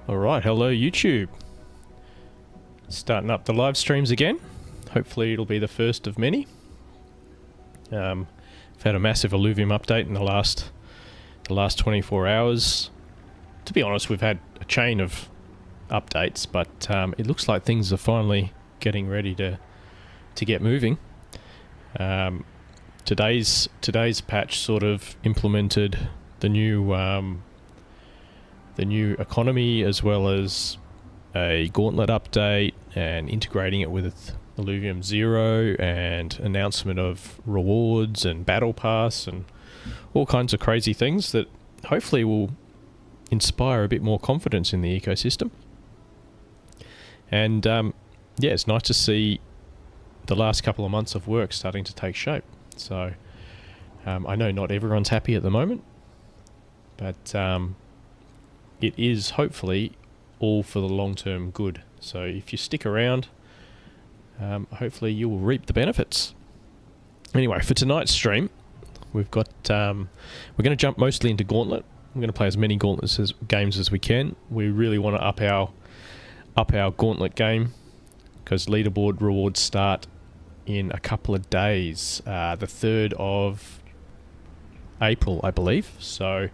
Alright, hello YouTube. Starting up the live streams again. Hopefully it'll be the first of many. I've had a massive Illuvium update in the last 24 hours. To be honest, we've had a chain of updates, but it looks like things are finally getting ready to get moving. Today's patch sort of implemented the new economy, as well as a gauntlet update and integrating it with Illuvium 0 and announcement of rewards and battle pass and all kinds of crazy things that hopefully will inspire a bit more confidence in the ecosystem. And yeah, it's nice to see the last couple of months of work starting to take shape. So I know not everyone's happy at the moment, but it is hopefully all for the long-term good. So if you stick around, hopefully you will reap the benefits. Anyway, for tonight's stream, we've got we're going to jump mostly into Gauntlet. We're going to play as many Gauntlet games as we can. We really want to up our Gauntlet game, because leaderboard rewards start in a couple of days, the 3rd of April, I believe. So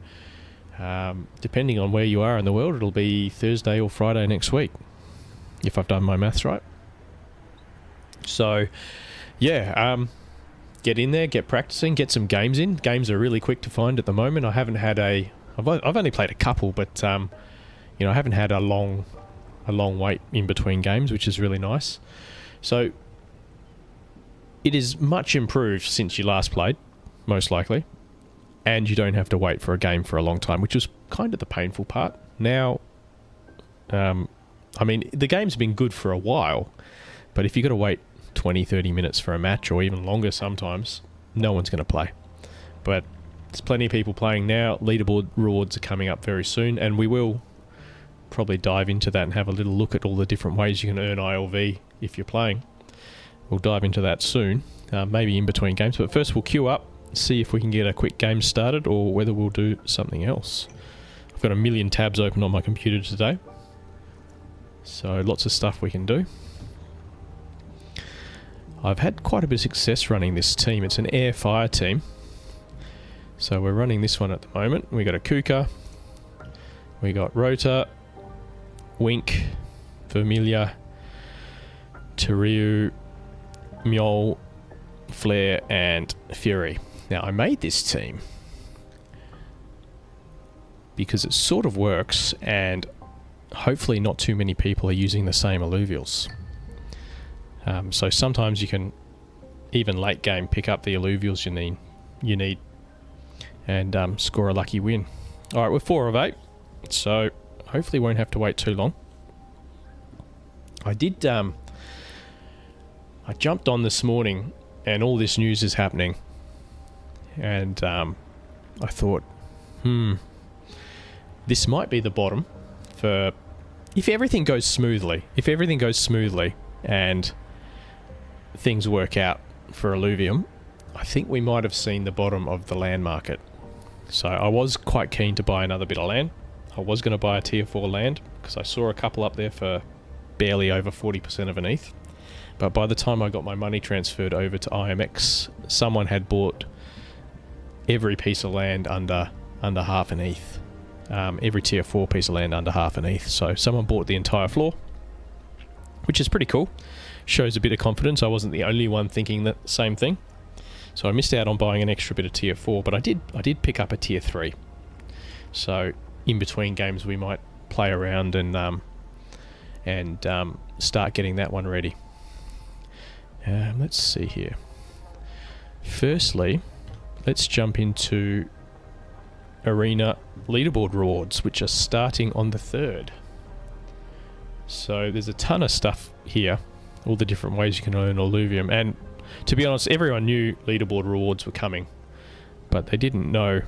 depending on where you are in the world, it'll be Thursday or Friday next week, if I've done my maths right. So yeah, get in there, get practicing, get some games in. Games are really quick to find at the moment. I haven't had I've only played a couple, but you know, I haven't had a long wait in between games, which is really nice. So it is much improved since you last played, most likely, and you don't have to wait for a game for a long time, which was kind of the painful part. Now, I mean, the game's been good for a while, but if you've got to wait 20-30 minutes for a match, or even longer sometimes, no one's going to play. But there's plenty of people playing now. Leaderboard rewards are coming up very soon, and we will probably dive into that and have a little look at all the different ways you can earn ILV if you're playing. We'll dive into that soon, maybe in between games. But first we'll queue up, see if we can get a quick game started, or whether we'll do something else. I've got a million tabs open on my computer today, so lots of stuff we can do. I've had quite a bit of success running this team. It's an air fire team, so we're running this one at the moment. We got a Kuka, we got Rota, Wink, Vermilia, Teriu, Mjol, Flare, and Fury. Now, I made this team because it sort of works, and hopefully not too many people are using the same alluvials. So sometimes you can, even late game, pick up the alluvials you need and score a lucky win. Alright, we're 4 of 8, so hopefully won't have to wait too long. I jumped on this morning and all this news is happening, and I thought, this might be the bottom for if everything goes smoothly. If everything goes smoothly and things work out for Illuvium, I think we might have seen the bottom of the land market. So I was quite keen to buy another bit of land. I was going to buy a tier 4 land because I saw a couple up there for barely over 40% of an ETH. But by the time I got my money transferred over to IMX, someone had bought every piece of land under half an ETH. Every tier 4 piece of land under half an ETH. So someone bought the entire floor, which is pretty cool. Shows a bit of confidence. I wasn't the only one thinking that same thing. So I missed out on buying an extra bit of tier 4, but I did pick up a tier 3. So in between games we might play around and start getting that one ready. Let's see here. Firstly, let's jump into Arena leaderboard rewards, which are starting on the 3rd. So there's a ton of stuff here, all the different ways you can earn Illuvium, and to be honest, everyone knew leaderboard rewards were coming, but they didn't know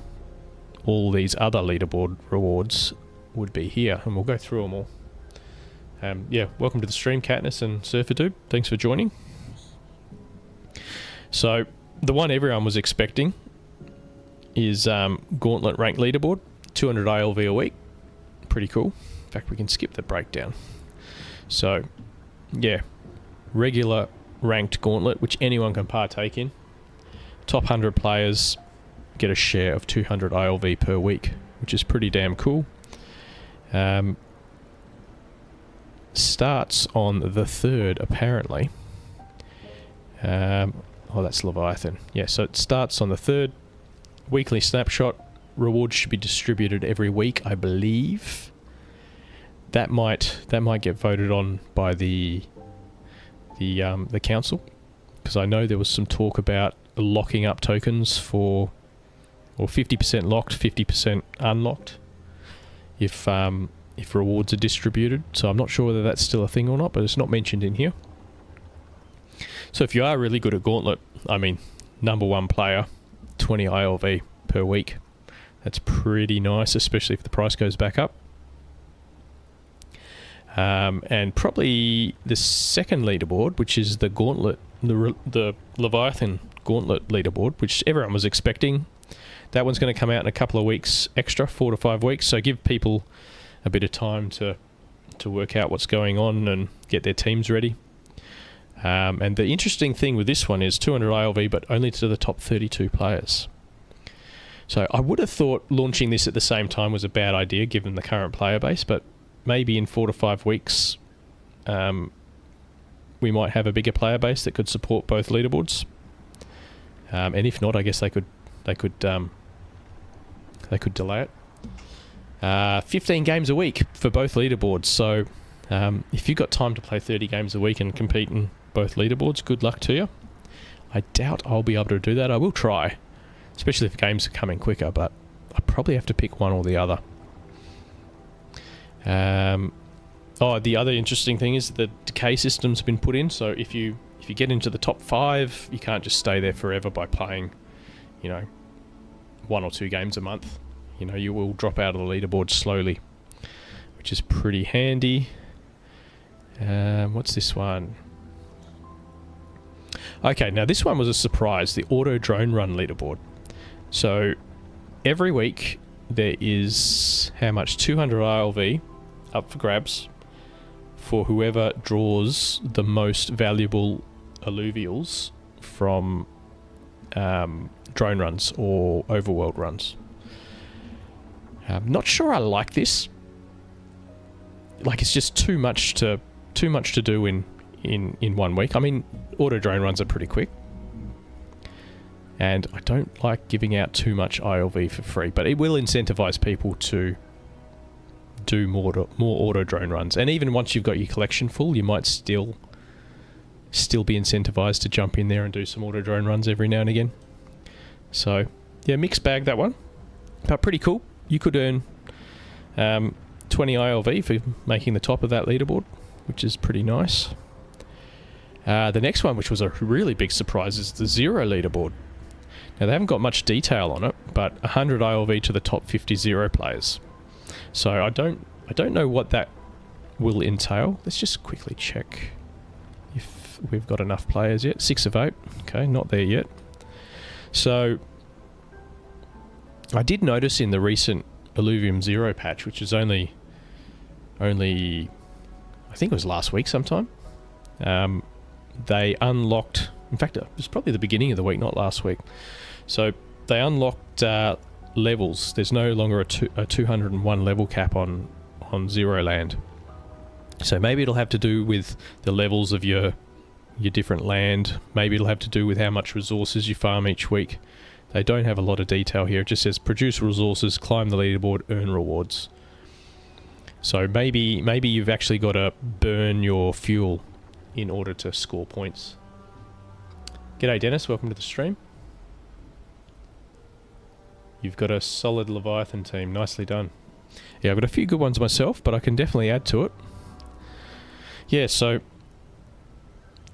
all these other leaderboard rewards would be here, and we'll go through them all. Yeah, welcome to the stream, Katniss and Surferdube. Thanks for joining. So the one everyone was expecting is Gauntlet ranked leaderboard, 200 ILV a week. Pretty cool. In fact, we can skip the breakdown. So, yeah, regular ranked gauntlet, which anyone can partake in. Top 100 players get a share of 200 ILV per week, which is pretty damn cool. Starts on the 3rd, apparently. Oh, that's Leviathan. Yeah, so it starts on the 3rd. Weekly snapshot. Rewards should be distributed every week, I believe. That might get voted on by the council, because I know there was some talk about locking up tokens for, or 50% locked, 50% unlocked, if rewards are distributed. So I'm not sure whether that's still a thing or not, but it's not mentioned in here. So if you are really good at Gauntlet, I mean, #1 player, 20 ILV per week. That's pretty nice, especially if the price goes back up. And probably the second leaderboard, which is the Gauntlet, the Leviathan Gauntlet leaderboard, which everyone was expecting. That one's going to come out in a couple of weeks extra, 4 to 5 weeks. So give people a bit of time to work out what's going on and get their teams ready. And the interesting thing with this one is 200 ILV, but only to the top 32 players. So I would have thought launching this at the same time was a bad idea given the current player base, but maybe in 4 to 5 weeks we might have a bigger player base that could support both leaderboards. And if not, I guess they could delay it. 15 games a week for both leaderboards. So if you've got time to play 30 games a week and compete in both leaderboards, good luck to you. I doubt I'll be able to do that. I will try, especially if games are coming quicker, but I probably have to pick one or the other. The other interesting thing is the decay system's been put in. So if you get into the top 5, you can't just stay there forever by playing, 1 or 2 games a month. You will drop out of the leaderboard slowly, which is pretty handy. What's this one? Okay, now this one was a surprise, the auto drone run leaderboard. So every week there is how much? 200 ILV up for grabs for whoever draws the most valuable alluvials from drone runs or overworld runs. I'm not sure I like this. Like, it's just too much to do in 1 week. I mean, auto drone runs are pretty quick, and I don't like giving out too much ILV for free, but it will incentivize people to do more auto drone runs. And even once you've got your collection full, you might still be incentivized to jump in there and do some auto drone runs every now and again. So yeah, mixed bag, that one, but pretty cool. You could earn 20 ILV for making the top of that leaderboard, which is pretty nice. The next one, which was a really big surprise, is the Zero leaderboard. Now, they haven't got much detail on it, but 100 ILV to the top 50 Zero players. So I don't know what that will entail. Let's just quickly check if we've got enough players yet. 6 of 8. Okay, not there yet. So I did notice in the recent Illuvium Zero patch, which is only I think it was last week sometime, they unlocked, in fact it was probably the beginning of the week, not last week. So they unlocked levels. There's no longer a 201 level cap on Zero Land. So maybe it'll have to do with the levels of your different land. Maybe it'll have to do with how much resources you farm each week. They don't have a lot of detail here. It just says produce resources, climb the leaderboard, earn rewards. So maybe you've actually got to burn your fuel in order to score points. G'day Dennis, welcome to the stream. You've got a solid Leviathan team, nicely done. Yeah, I've got a few good ones myself, but I can definitely add to it. Yeah, so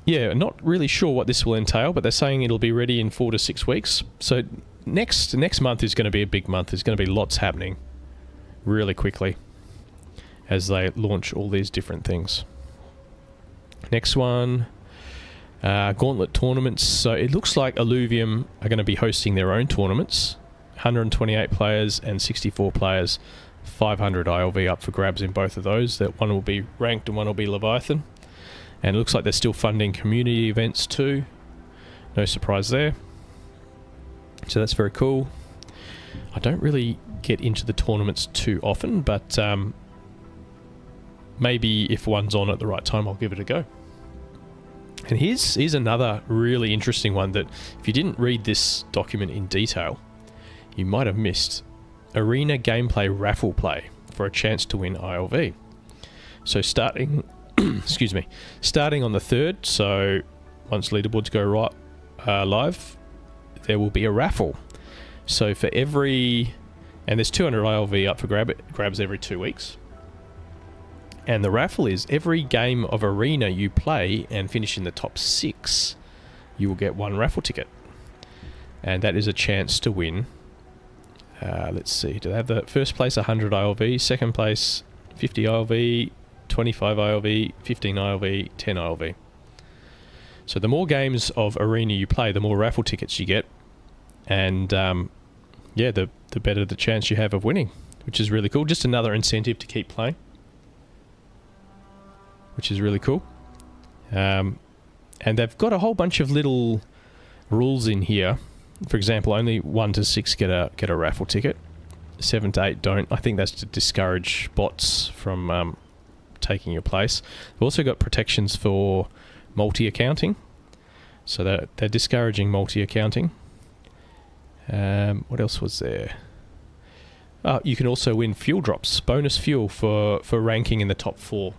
yeah, not really sure what this will entail, but they're saying it'll be ready in 4 to 6 weeks. So next month is going to be a big month. There's going to be lots happening really quickly as they launch all these different things. Next one, Gauntlet tournaments. So it looks like Illuvium are going to be hosting their own tournaments. 128 players and 64 players 500 ILV up for grabs in both of those. That one will be ranked and one will be Leviathan. And it looks like they're still funding community events too. No surprise there. So that's very cool. I don't really get into the tournaments too often, but maybe if one's on at the right time, I'll give it a go. And here's another really interesting one that if you didn't read this document in detail, you might have missed. Arena gameplay raffle play for a chance to win ILV. So starting, excuse me, starting on the 3rd, so once leaderboards go live, there will be a raffle. So for every, and there's 200 ILV up for grabs every 2 weeks. And the raffle is every game of Arena you play and finish in the top 6, you will get 1 raffle ticket. And that is a chance to win. Let's see, do they have the first place 100 ILV, second place 50 ILV, 25 ILV, 15 ILV, 10 ILV. So the more games of Arena you play, the more raffle tickets you get. And yeah, the better the chance you have of winning, which is really cool. Just another incentive to keep playing, which is really cool. And they've got a whole bunch of little rules in here. For example, only 1 to 6 get a raffle ticket. 7 to 8 don't. I think that's to discourage bots from taking your place. They've also got protections for multi-accounting. So they're discouraging multi-accounting. What else was there? You can also win fuel drops, bonus fuel for ranking in the top 4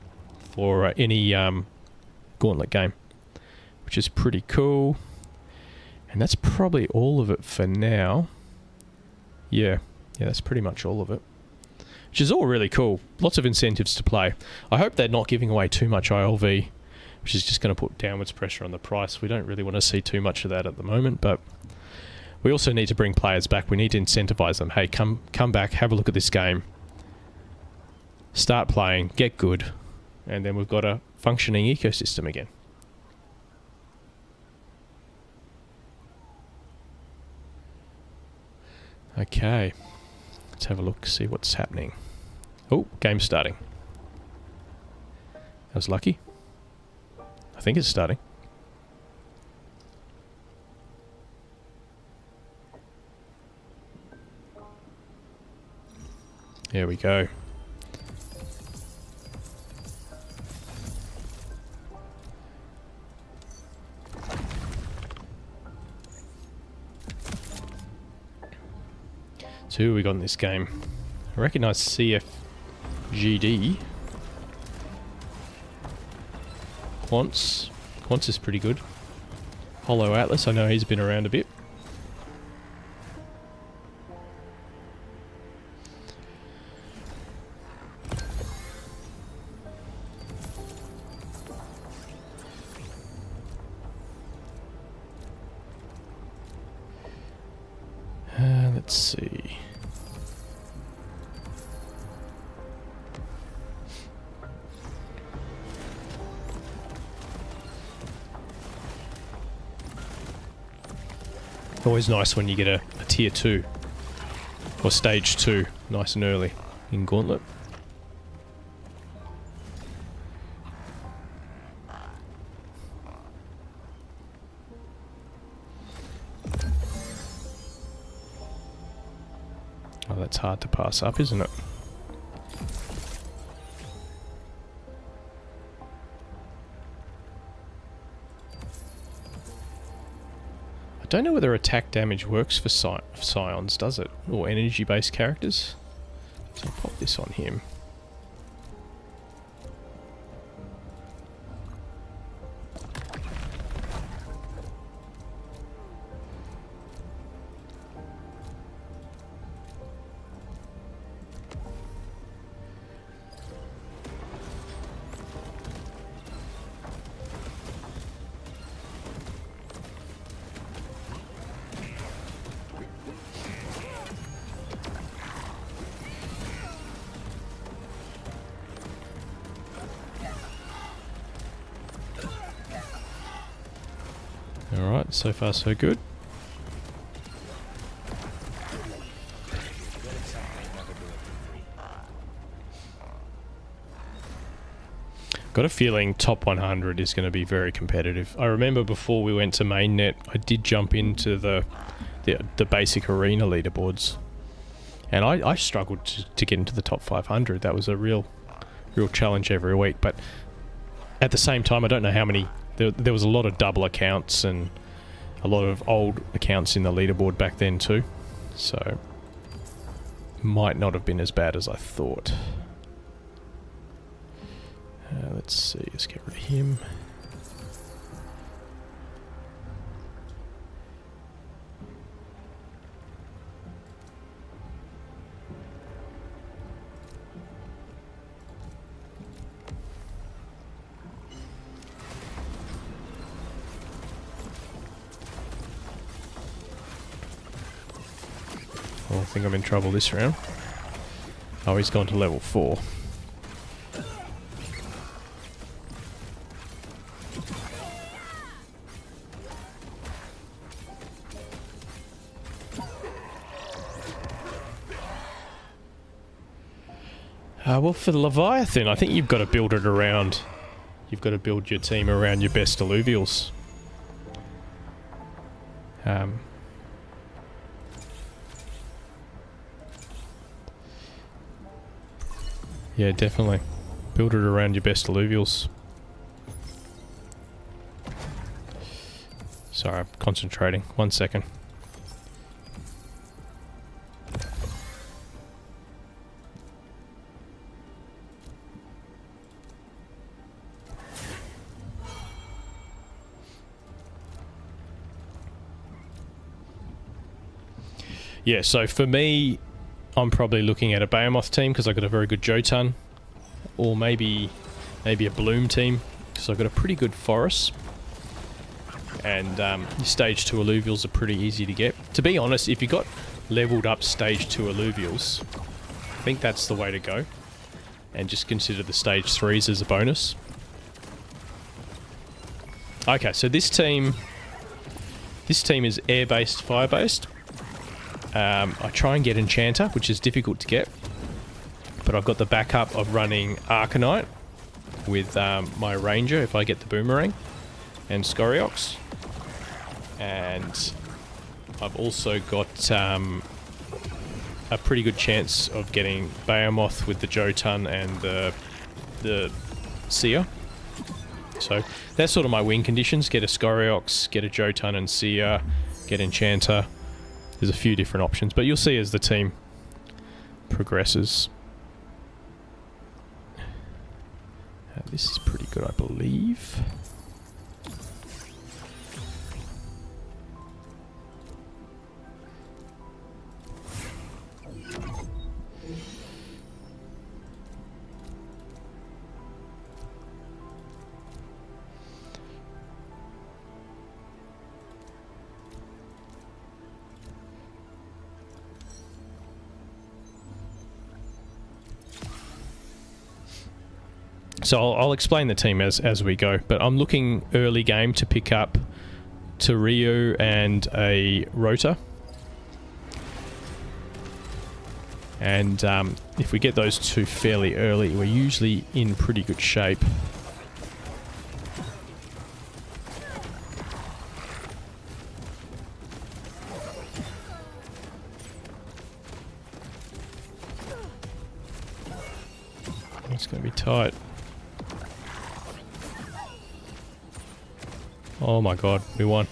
for any gauntlet game, which is pretty cool. And that's probably all of it for now. Yeah, that's pretty much all of it, which is all really cool. Lots of incentives to play. I hope they're not giving away too much ILV, which is just going to put downwards pressure on the price. We don't really want to see too much of that at the moment, but we also need to bring players back. We need to incentivize them. Hey, come back, have a look at this game. Start playing, get good, and then we've got a functioning ecosystem again. Okay, let's have a look, see what's happening. Oh, game's starting. That was lucky. I think it's starting. There we go. So who have we got in this game? I recognise CFGD. Quants. Quants is pretty good. Hollow Atlas, I know he's been around a bit. Let's see. Always nice when you get a tier 2 or stage 2 nice and early in Gauntlet. Oh, that's hard to pass up, isn't it? I don't know whether attack damage works for Scions, does it? Or energy-based characters. So I'll pop this on him. Alright, so far so good. Got a feeling top 100 is going to be very competitive. I remember before we went to mainnet, I did jump into the basic arena leaderboards, and I struggled to get into the top 500. That was a real challenge every week. But at the same time, I don't know how many. There was a lot of double accounts and a lot of old accounts in the leaderboard back then too, so might not have been as bad as I thought. Let's see, let's get rid of him. Oh, I think I'm in trouble this round. Oh, he's gone to level 4. Well, for the Leviathan, I think you've got to build it around... You've got to build your team around your best alluvials. Yeah, definitely. Build it around your best alluvials. Sorry, I'm concentrating. 1 second. Yeah, so for me, I'm probably looking at a Behemoth team because I've got a very good Jotun, or maybe a Bloom team because I've got a pretty good Forest. And your stage 2 alluvials are pretty easy to get. To be honest, if you got leveled up stage 2 alluvials, I think that's the way to go. And just consider the stage 3s as a bonus. Okay, so this team is air-based, fire-based. I try and get Enchanter, which is difficult to get, but I've got the backup of running Arcanite with my Ranger if I get the Boomerang, and Scoriox, and I've also got a pretty good chance of getting Behemoth with the Jotun and the Seer. So that's sort of my win conditions: get a Scoriox, get a Jotun and Seer, get Enchanter. There's a few different options, but you'll see as the team progresses. This is pretty good, I believe. So I'll explain the team as we go, but I'm looking early game to pick up Ryu and a Rota. And if we get those two fairly early, we're usually in pretty good shape. It's going to be tight. Oh my god, we won.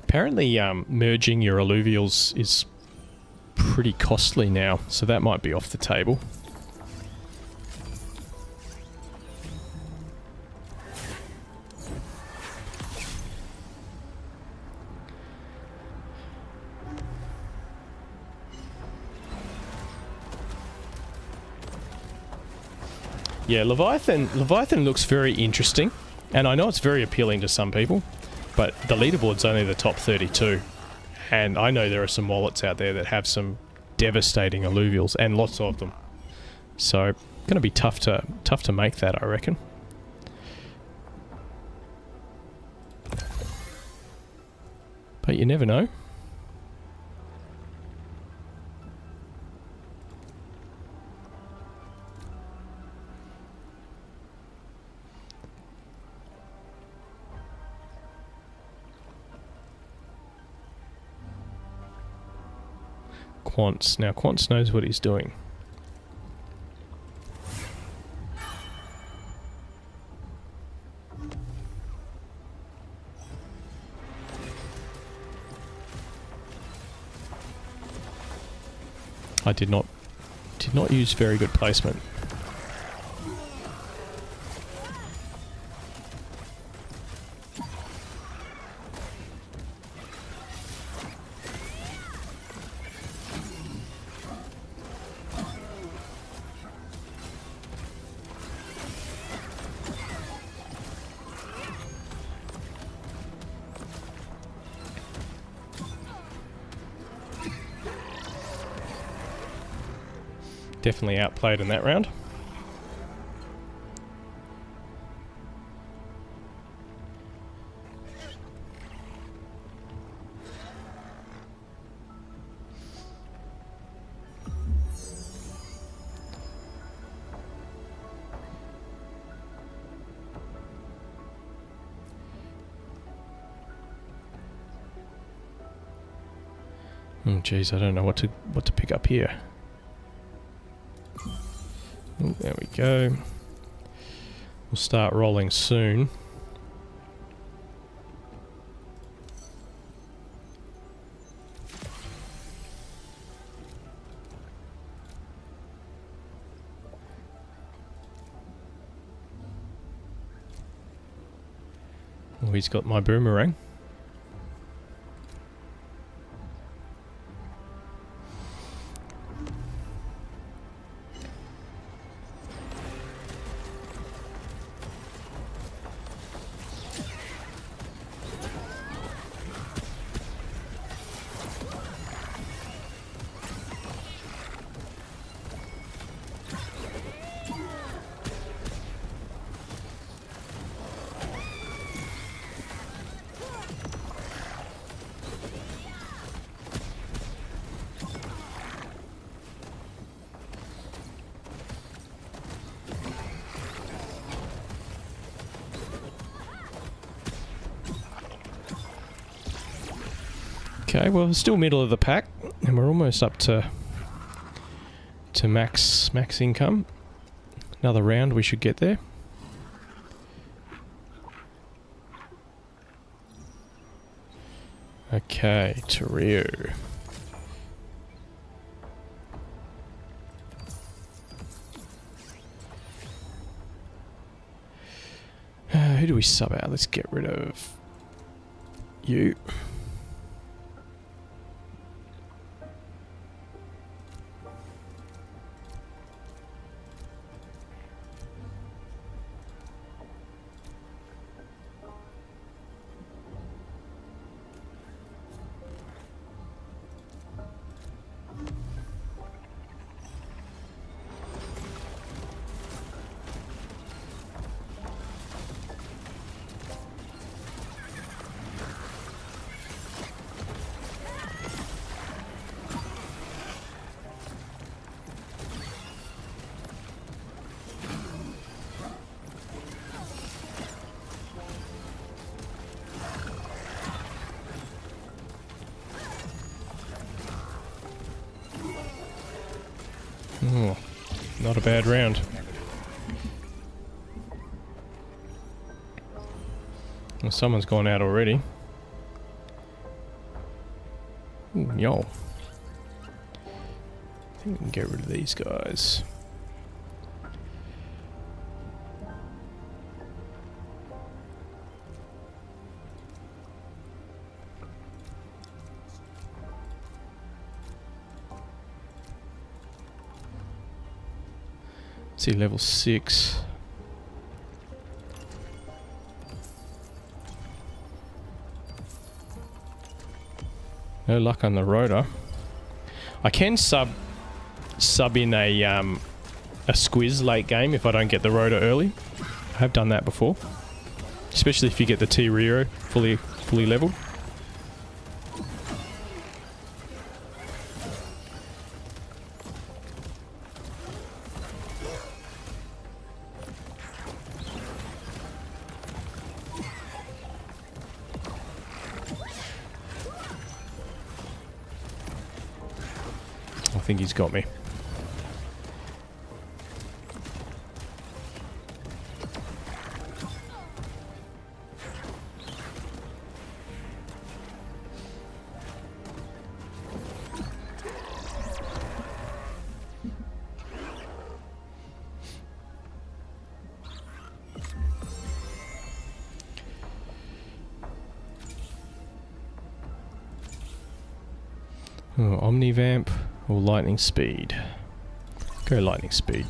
Apparently merging your alluvials is pretty costly now, so that might be off the table. Yeah, Leviathan looks very interesting, and I know it's very appealing to some people, but the leaderboard's only the top 32, and I know there are some wallets out there that have some devastating alluvials, and lots of them. So, going to be tough to make that, I reckon. But you never know. Quants. Now Quants knows what he's doing. I did not use very good placement. Definitely outplayed in that round. Oh geez, I don't know what to pick up here. Oh, there we go. We'll start rolling soon. Oh, he's got my boomerang. Okay, well, we're still middle of the pack, and we're almost up to max income. Another round, we should get there. Okay, Torrio. Who do we sub out? Let's get rid of you. Oh, not a bad round. Well, someone's gone out already. Ooh, yo. I think we can get rid of these guys. See, level 6. No luck on the rotor. I can sub in a squiz late game if I don't get the rotor early. I have done that before, especially if you get the T-Rio fully leveled. think he's got me. Oh, Omnivamp or lightning speed? Go lightning speed.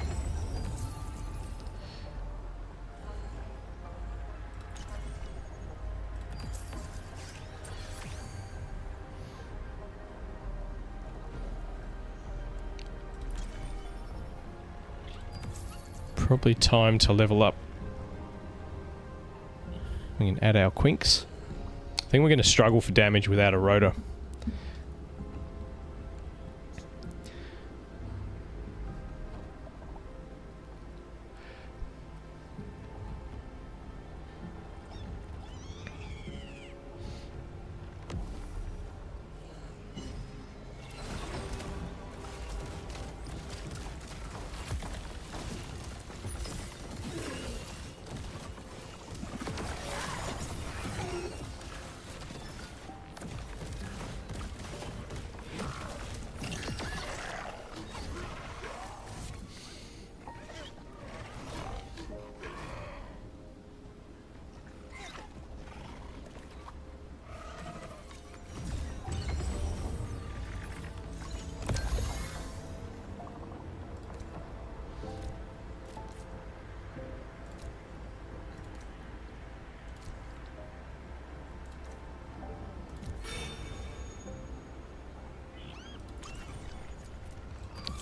Probably time to level up. We can add our Quinks. I think we're going to struggle for damage without a rotor.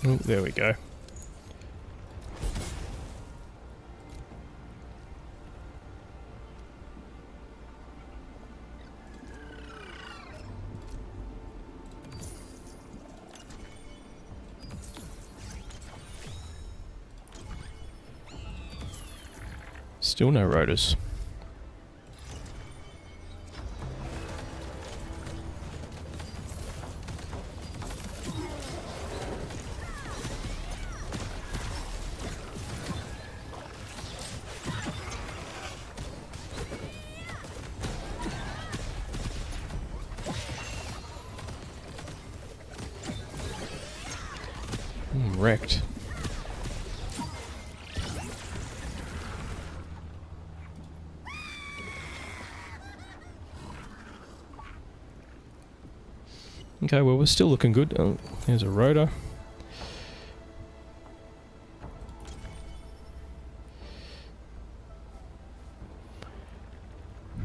Oh, there we go. Still no rotors. Wrecked. Okay, well, we're still looking good. Oh, there's a rotor.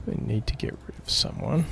We need to get rid of someone.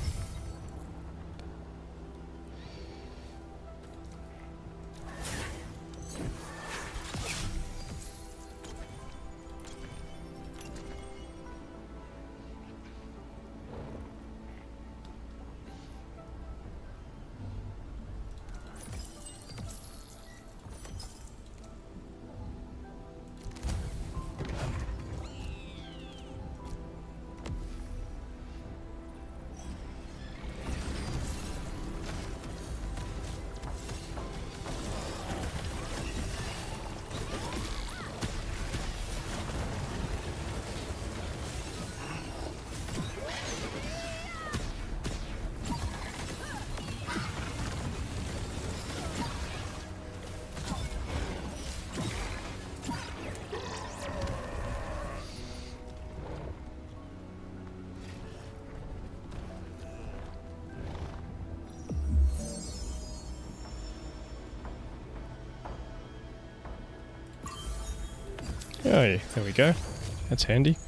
Oh, yeah, there we go. That's handy.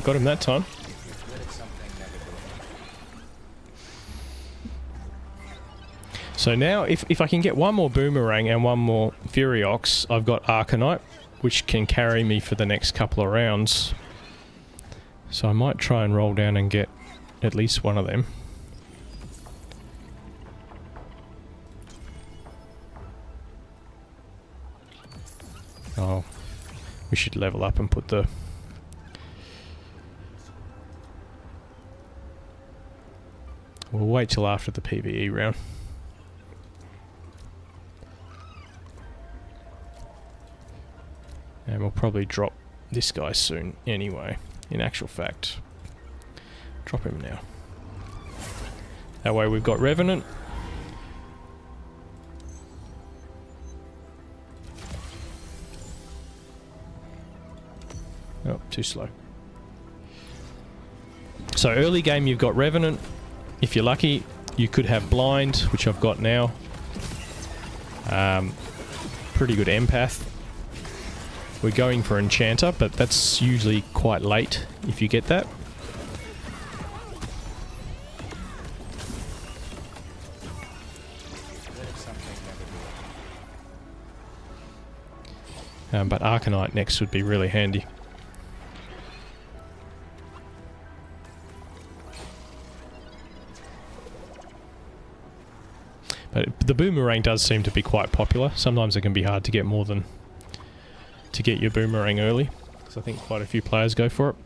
got him that time. So now, if I can get one more Boomerang and one more Furiox, I've got Arcanite, which can carry me for the next couple of rounds. So I might try and roll down and get at least one of them. Oh, we should level up and put the... We'll wait till after the PvE round. And we'll probably drop this guy soon anyway, in actual fact. Drop him now. That way we've got Revenant. Oh, too slow. So early game you've got Revenant. If you're lucky, you could have Blind, which I've got now. Pretty good Empath. We're going for Enchanter, but that's usually quite late if you get that. But Arcanite next would be really handy. But the Boomerang does seem to be quite popular. Sometimes it can be hard to get more than... to get your Boomerang early. So I think quite a few players go for it.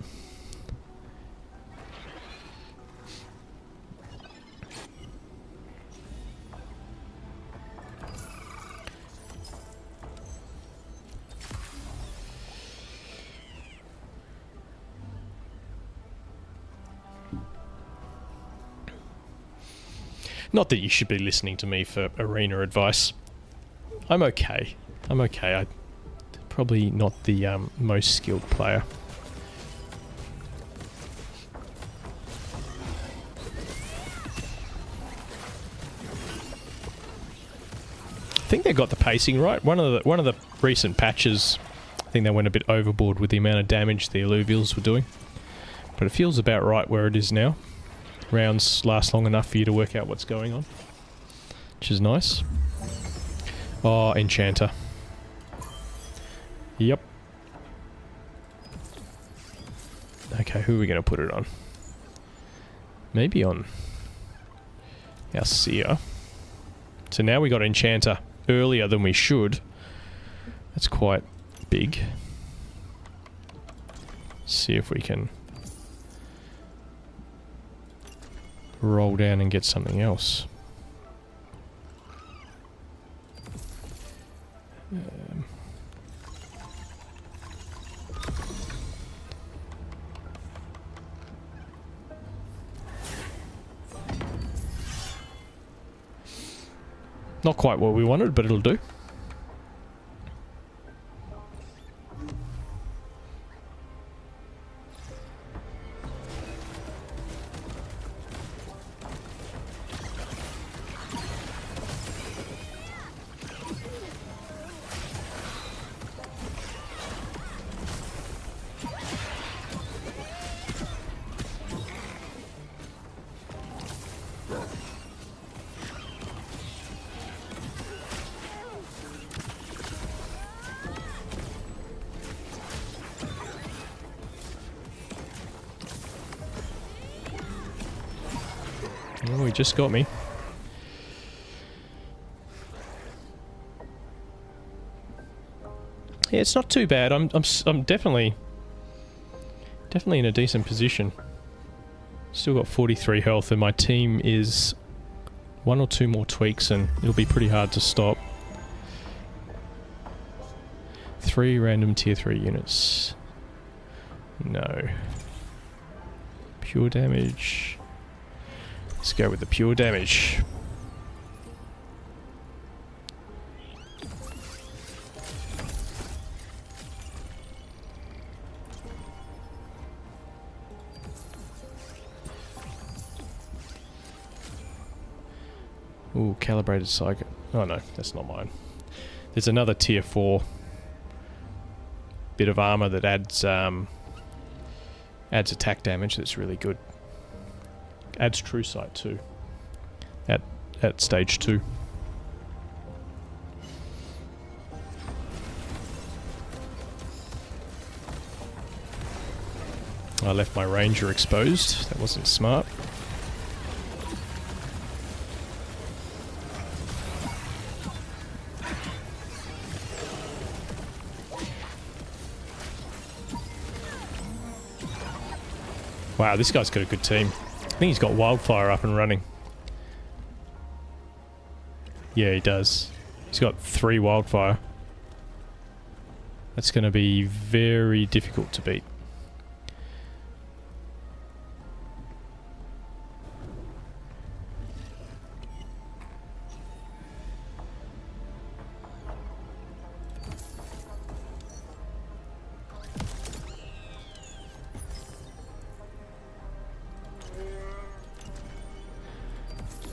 Not that you should be listening to me for arena advice. I'm okay. I'm okay. Probably not the most skilled player. I think they got the pacing right. One of the recent patches, I think they went a bit overboard with the amount of damage the Illuvials were doing. But it feels about right where it is now. Rounds last long enough for you to work out what's going on, which is nice. Oh, Enchanter. Yep. Okay, who are we going to put it on? Maybe on our Seer. So now we got Enchanter earlier than we should. That's quite big. See if we can roll down and get something else. Not quite what we wanted, but it'll do. Oh, he just got me. Yeah, it's not too bad. I'm definitely in a decent position. Still got 43 health, and my team is 1 or 2 more tweaks, and it'll be pretty hard to stop. 3 random tier 3 units. No. Pure damage. Let's go with the pure damage. Ooh, calibrated psychic. Oh no, that's not mine. There's another tier 4 bit of armor that adds Adds attack damage, that's really good. Adds true sight too. At stage 2. I left my ranger exposed. That wasn't smart. Wow, this guy's got a good team. I think he's got wildfire up and running. Yeah, he does. He's got 3 wildfire. That's going to be very difficult to beat.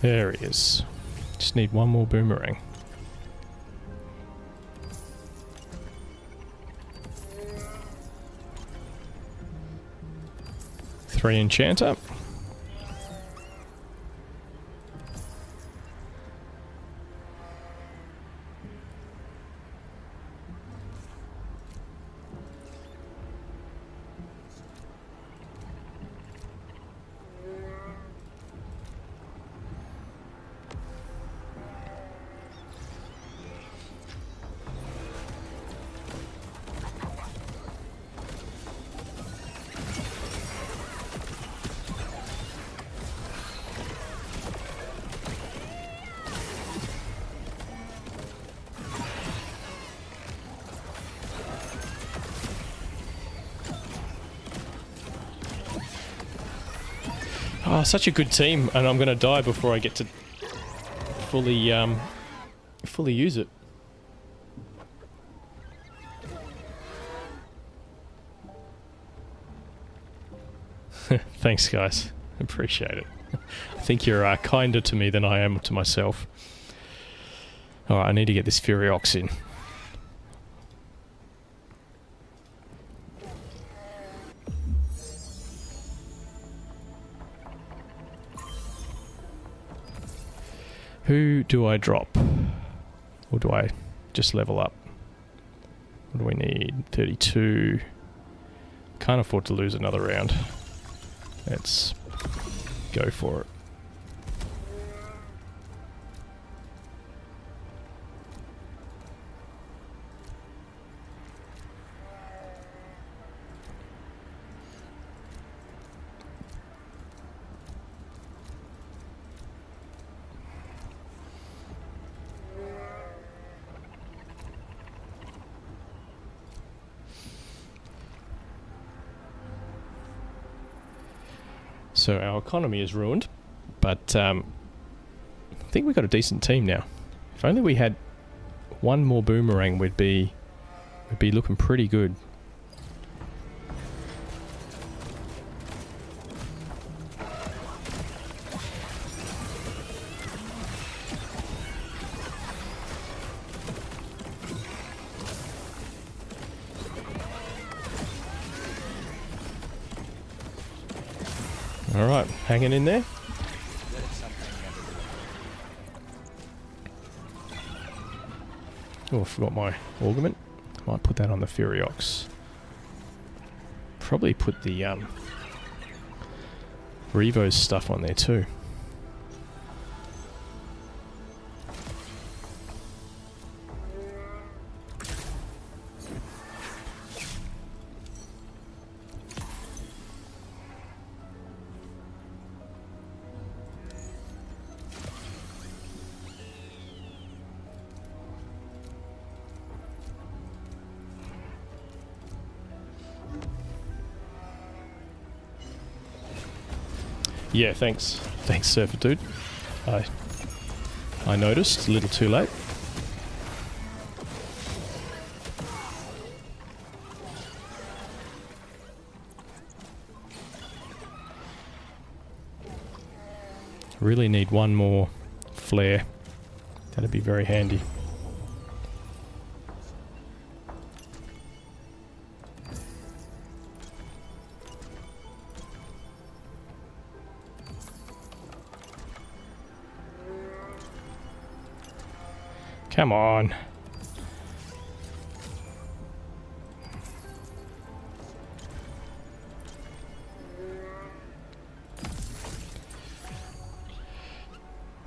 There he is. Just need one more boomerang. Three enchanter. Oh, such a good team, and I'm going to die before I get to fully use it. Thanks, guys. Appreciate it. I think you're kinder to me than I am to myself. Alright, I need to get this Furiox in. Who do I drop? Or do I just level up? What do we need? 32. Can't afford to lose another round. Let's go for it. So our economy is ruined, but I think we've got a decent team now. If only we had one more boomerang, we'd be looking pretty good. Alright, hanging in there. Oh, I forgot my augment. Might put that on the Furiox. Probably put the Revo's stuff on there too. Yeah, thanks. Thanks, Surfer Dude. I noticed, a little too late. Really need one more flare. That'd be very handy. Come on.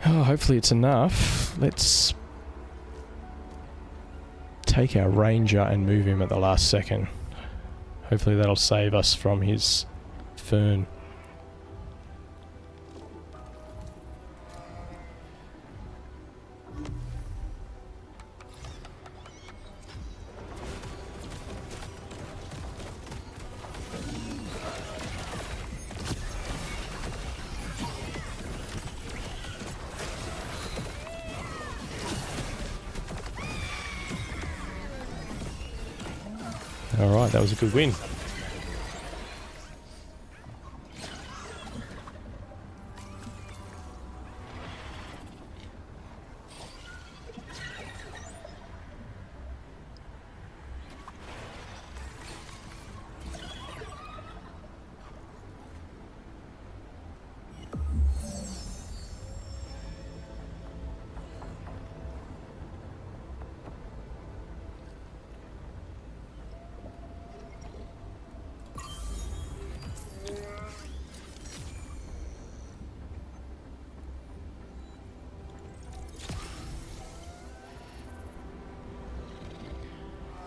Oh, hopefully it's enough. Let's take our ranger and move him at the last second. Hopefully that'll save us from his fern. Alright, that was a good win.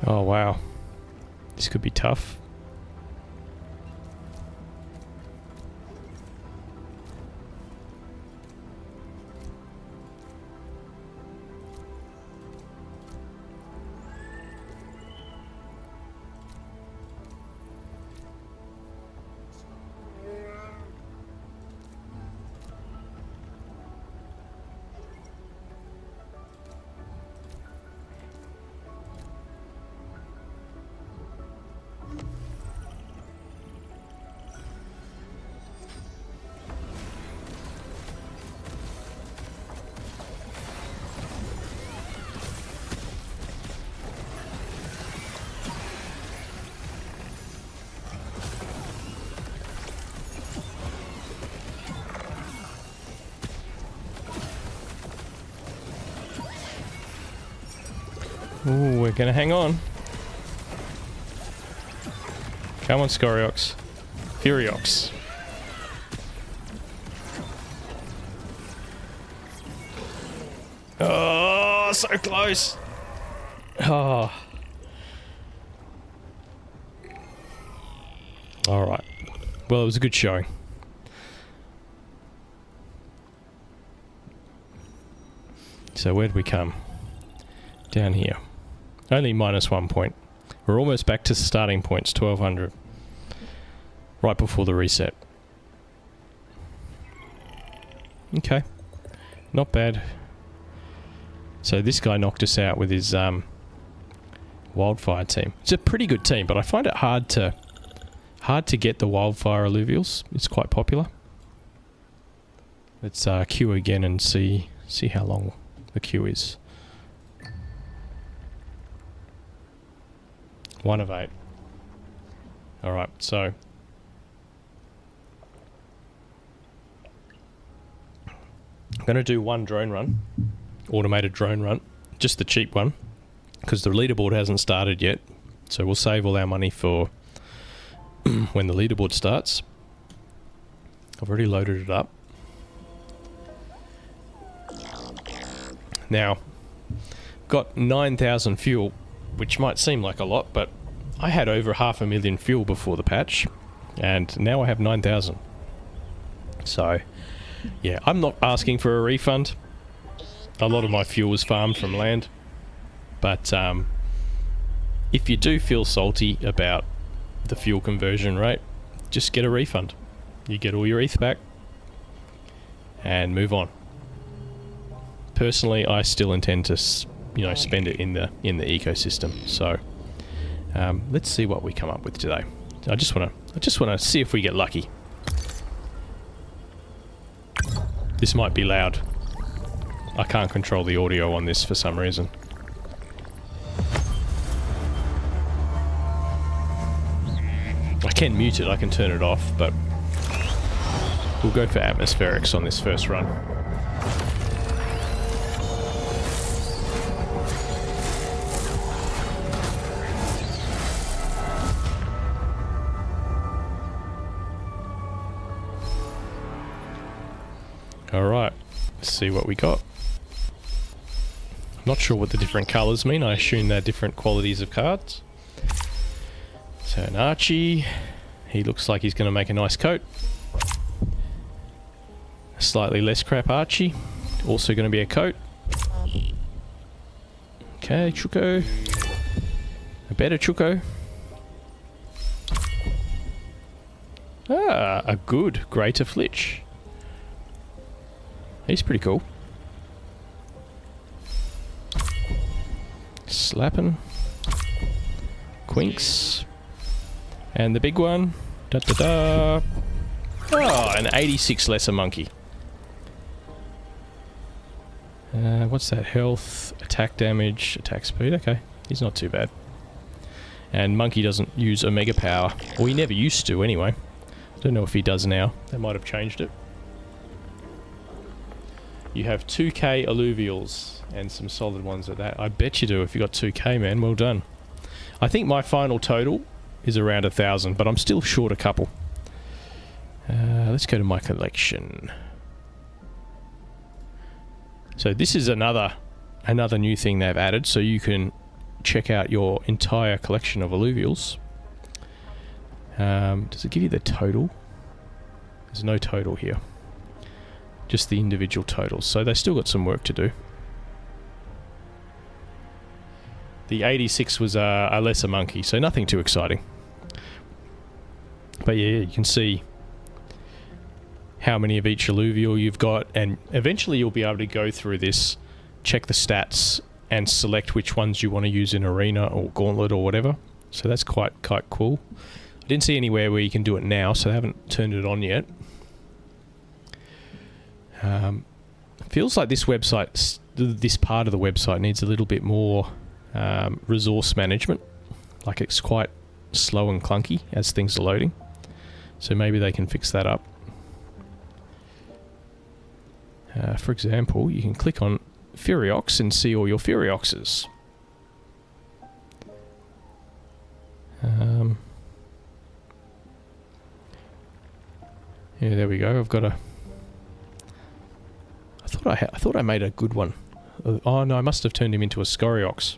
Oh wow, this could be tough. Ooh, we're gonna hang on. Come on, Scoriox. Furiox. Oh, so close. Oh. Alright. Well, it was a good showing. So where'd we come? Down here. Only -1 point. We're almost back to starting points, 1200. Right before the reset. Okay. Not bad. So this guy knocked us out with his wildfire team. It's a pretty good team, but I find it hard to get the wildfire alluvials. It's quite popular. Let's queue again and see how long the queue is. 1 of 8. Alright, so I'm going to do one drone run, automated drone run, just the cheap one, because the leaderboard hasn't started yet, so we'll save all our money for when the leaderboard starts. I've already loaded it up. Now, got 9,000 fuel, which might seem like a lot, but I had over 500,000 fuel before the patch, and now I have 9,000. So, yeah, I'm not asking for a refund. A lot of my fuel was farmed from land, but if you do feel salty about the fuel conversion rate, just get a refund. You get all your ETH back, and move on. Personally, I still intend to spend it in the ecosystem. So let's see what we come up with today. I just want to see if we get lucky. This might be loud. I can't control the audio on this for some reason. I can mute it, I can turn it off, but we'll go for atmospherics on this first run. Alright, let's see what we got. Not sure what the different colours mean. I assume they're different qualities of cards. So an Archie. He looks like he's going to make a nice coat. A slightly less crap Archie. Also going to be a coat. Okay, Chuko. A better Chuko. Ah, a good Greater Flitch. He's pretty cool. Slappin'. Quinks. And the big one. Da da da. Oh, an 86 lesser monkey. What's that? Health, attack damage, attack speed. Okay, he's not too bad. And monkey doesn't use Omega power. Or he never used to anyway. Don't know if he does now. They might have changed it. You have 2k alluvials and some solid ones at that. I bet you do if you got 2k, man. Well done. I think my final total is around 1,000, but I'm still short a couple. Let's go to my collection. So this is another new thing they've added, so you can check out your entire collection of alluvials. Does it give you the total? There's no total here. Just the individual totals. So they still got some work to do. The 86 was a lesser monkey, so nothing too exciting. But yeah, you can see how many of each alluvial you've got, and eventually you'll be able to go through this, check the stats, and select which ones you want to use in Arena or Gauntlet or whatever. So that's quite cool. I didn't see anywhere where you can do it now, so they haven't turned it on yet. Feels like this website, this part of the website needs a little bit more resource management. Like it's quite slow and clunky as things are loading. So maybe they can fix that up. For example, you can click on Furiox and see all your Furioxes. Yeah, there we go. I've got a... I thought I made a good one. Oh no, I must have turned him into a Scoriox.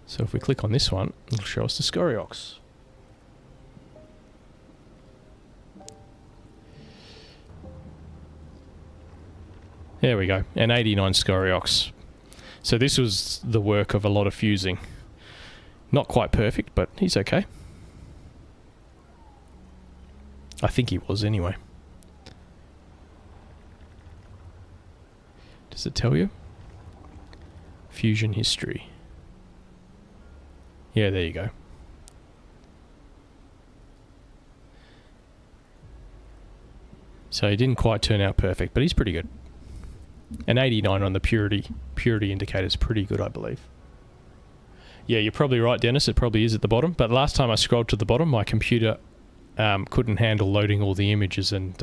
So if we click on this one, it'll show us the Scoriox. There we go, an 89 Scoriox. So this was the work of a lot of fusing. Not quite perfect, but he's okay. I think he was anyway. Does it tell you? Fusion history. Yeah, there you go. So he didn't quite turn out perfect, but he's pretty good. An 89 on the purity indicator is pretty good, I believe. Yeah, you're probably right, Dennis. It probably is at the bottom. But last time I scrolled to the bottom, my computer couldn't handle loading all the images and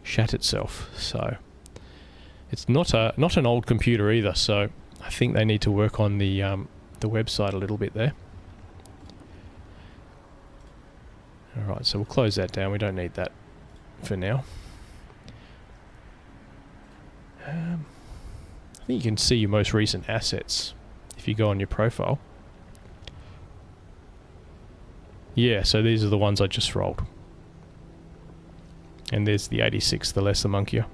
shat itself. So it's not an old computer either. So I think they need to work on the website a little bit there. All right, so we'll close that down. We don't need that for now. I think you can see your most recent assets if you go on your profile. Yeah, so these are the ones I just rolled. And there's the 86, the lesser monkey.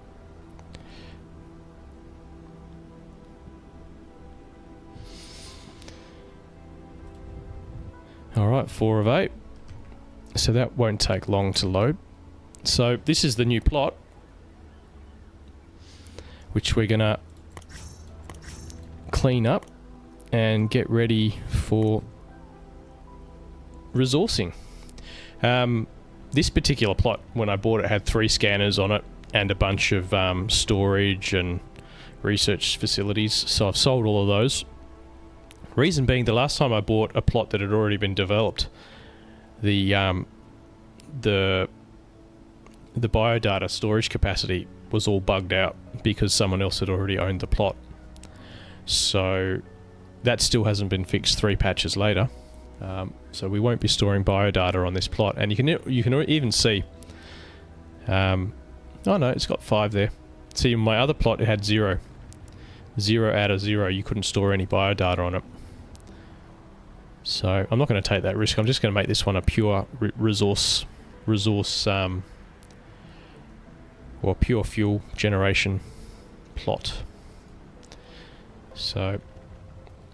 Alright, 4 of 8. So that won't take long to load. So this is the new plot, which we're going to clean up and get ready for resourcing. This particular plot, when I bought it, had 3 scanners on it and a bunch of storage and research facilities, so I've sold all of those. Reason being, the last time I bought a plot that had already been developed, the biodata storage capacity was all bugged out because someone else had already owned the plot. So that still hasn't been fixed 3 patches later. So we won't be storing biodata on this plot, and you can even see Oh no, it's got 5 there. See, my other plot, it had 0. 0 out of 0. You couldn't store any biodata on it. So I'm not going to take that risk. I'm just going to make this one a pure resource, or pure fuel generation plot. So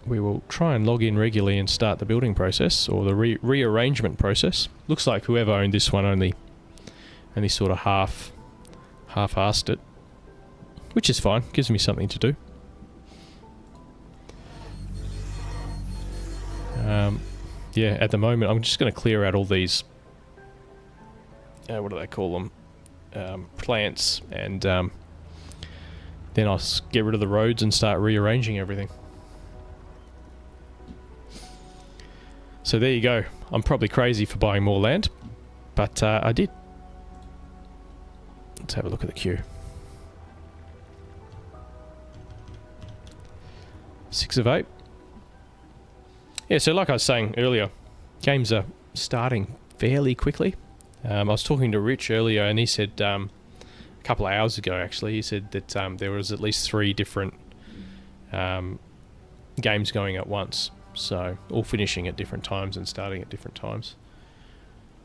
we will try and log in regularly and start the building process, or the rearrangement process. Looks like whoever owned this one only sort of half-assed it, which is fine. Gives me something to do. Yeah, at the moment I'm just going to clear out all these, what do they call them, plants, and then I'll get rid of the roads and start rearranging everything. So there you go. I'm probably crazy for buying more land, but I did. Let's have a look at the queue. 6 of 8. Yeah, so like I was saying earlier, games are starting fairly quickly. I was talking to Rich earlier, and he said, a couple of hours ago actually, he said that there was at least 3 different games going at once. So, all finishing at different times and starting at different times.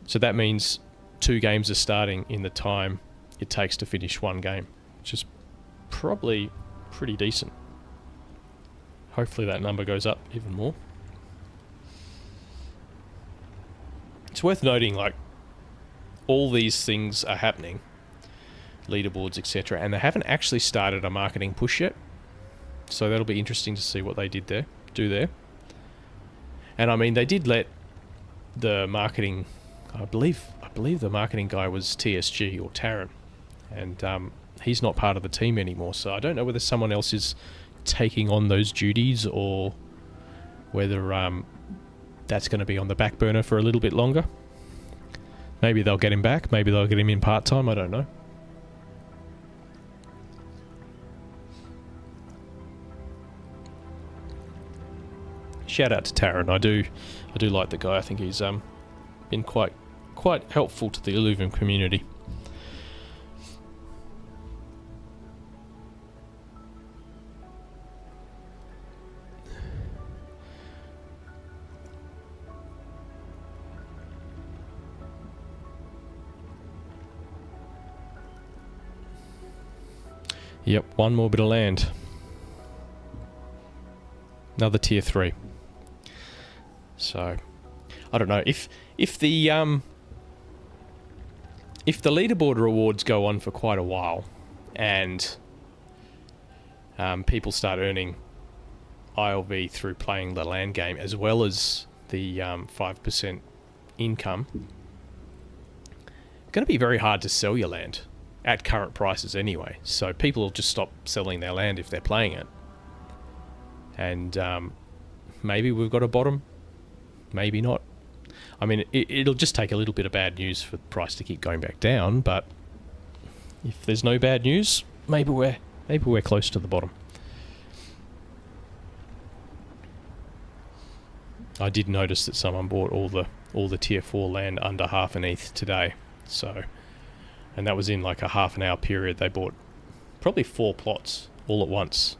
So that means 2 games are starting in the time it takes to finish 1 game, which is probably pretty decent. Hopefully that number goes up even more. It's worth noting, like, all these things are happening, leaderboards, etc., and they haven't actually started a marketing push yet. So that'll be interesting to see what they do there. And I mean, they did let the marketing, I believe the marketing guy was TSG or Taran, and he's not part of the team anymore. So I don't know whether someone else is taking on those duties, or whether that's going to be on the back burner for a little bit longer. Maybe they'll get him back. Maybe they'll get him in part-time. I don't know. Shout out to Taran. I do like the guy. I think he's been quite helpful to the Illuvium community. Yep, 1 more bit of land. Another tier 3. So, I don't know if the leaderboard rewards go on for quite a while, and people start earning ILV through playing the land game, as well as the 5% income. It's going to be very hard to sell your land at current prices anyway. So people will just stop selling their land if they're playing it. And maybe we've got a bottom, maybe not. I mean, it'll just take a little bit of bad news for the price to keep going back down, but if there's no bad news, maybe we're close to the bottom. I did notice that someone bought all the tier 4 land under half an ETH today. So, and that was in like a half an hour period. They bought probably 4 plots all at once.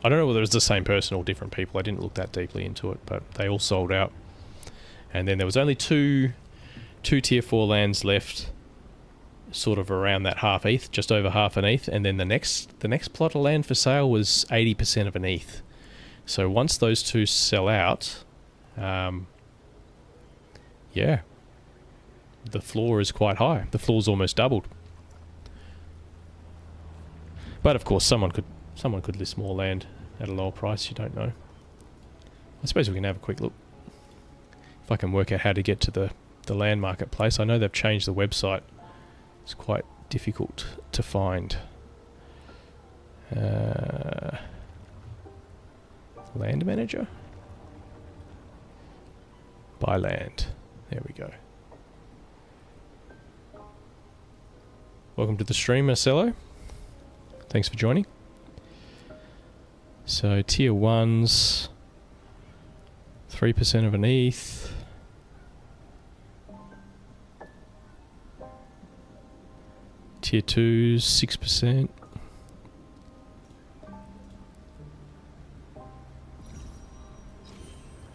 I don't know whether it was the same person or different people. I didn't look that deeply into it, but they all sold out. And then there was only two tier 4 lands left, sort of around that half ETH, just over half an ETH. And then the next plot of land for sale was 80% of an ETH. So once those 2 sell out, yeah, the floor is quite high. The floor's almost doubled. But of course, someone could list more land at a lower price. You don't know. I suppose we can have a quick look. If I can work out how to get to the land marketplace. I know they've changed the website. It's quite difficult to find. Land manager? Buy land. There we go. Welcome to the stream, Marcelo. Thanks for joining. So, tier 1s, 3% of an ETH. Tier Tier 2's 6%.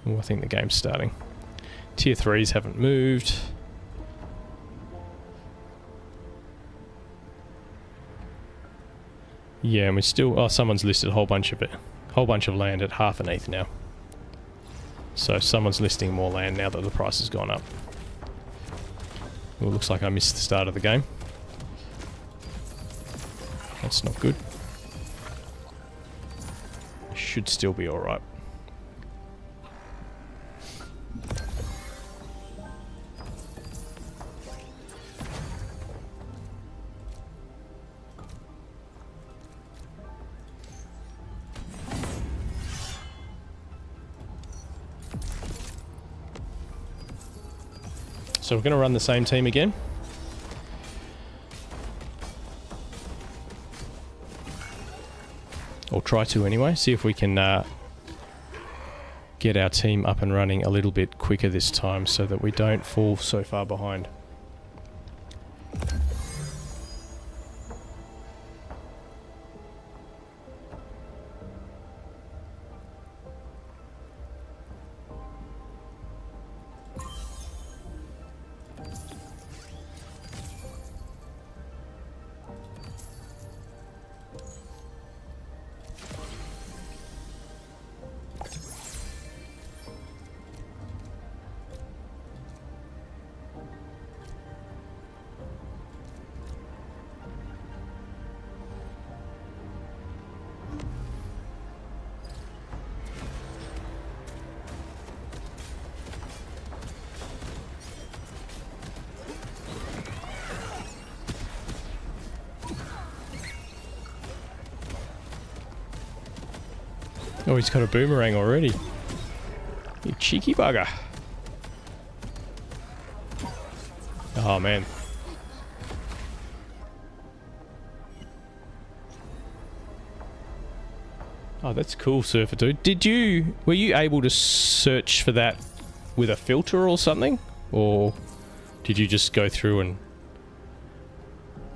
Oh, I think the game's starting. Tier 3s haven't moved. Yeah, and we still... Oh, someone's listed a whole bunch of it. Whole bunch of land at half an ETH now. So someone's listing more land now that the price has gone up. Well, it looks like I missed the start of the game. That's not good. Should still be alright. So we're going to run the same team again. Or try to anyway. See if we can get our team up and running a little bit quicker this time so that we don't fall so far behind. Oh, he's got a boomerang already. You cheeky bugger. Oh, man. Oh, that's cool, Surfer Dude. Were you able to search for that with a filter or something? Or did you just go through and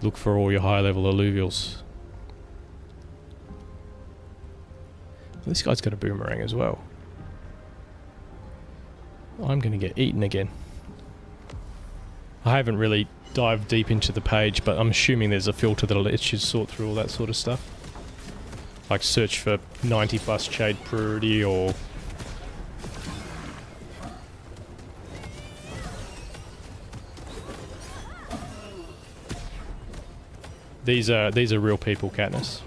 look for all your high-level alluvials? This guy's got a boomerang as well. I'm going to get eaten again. I haven't really dived deep into the page, but I'm assuming there's a filter that'll let you sort through all that sort of stuff. Like search for 90 plus shade purity or... These are real people, Katniss.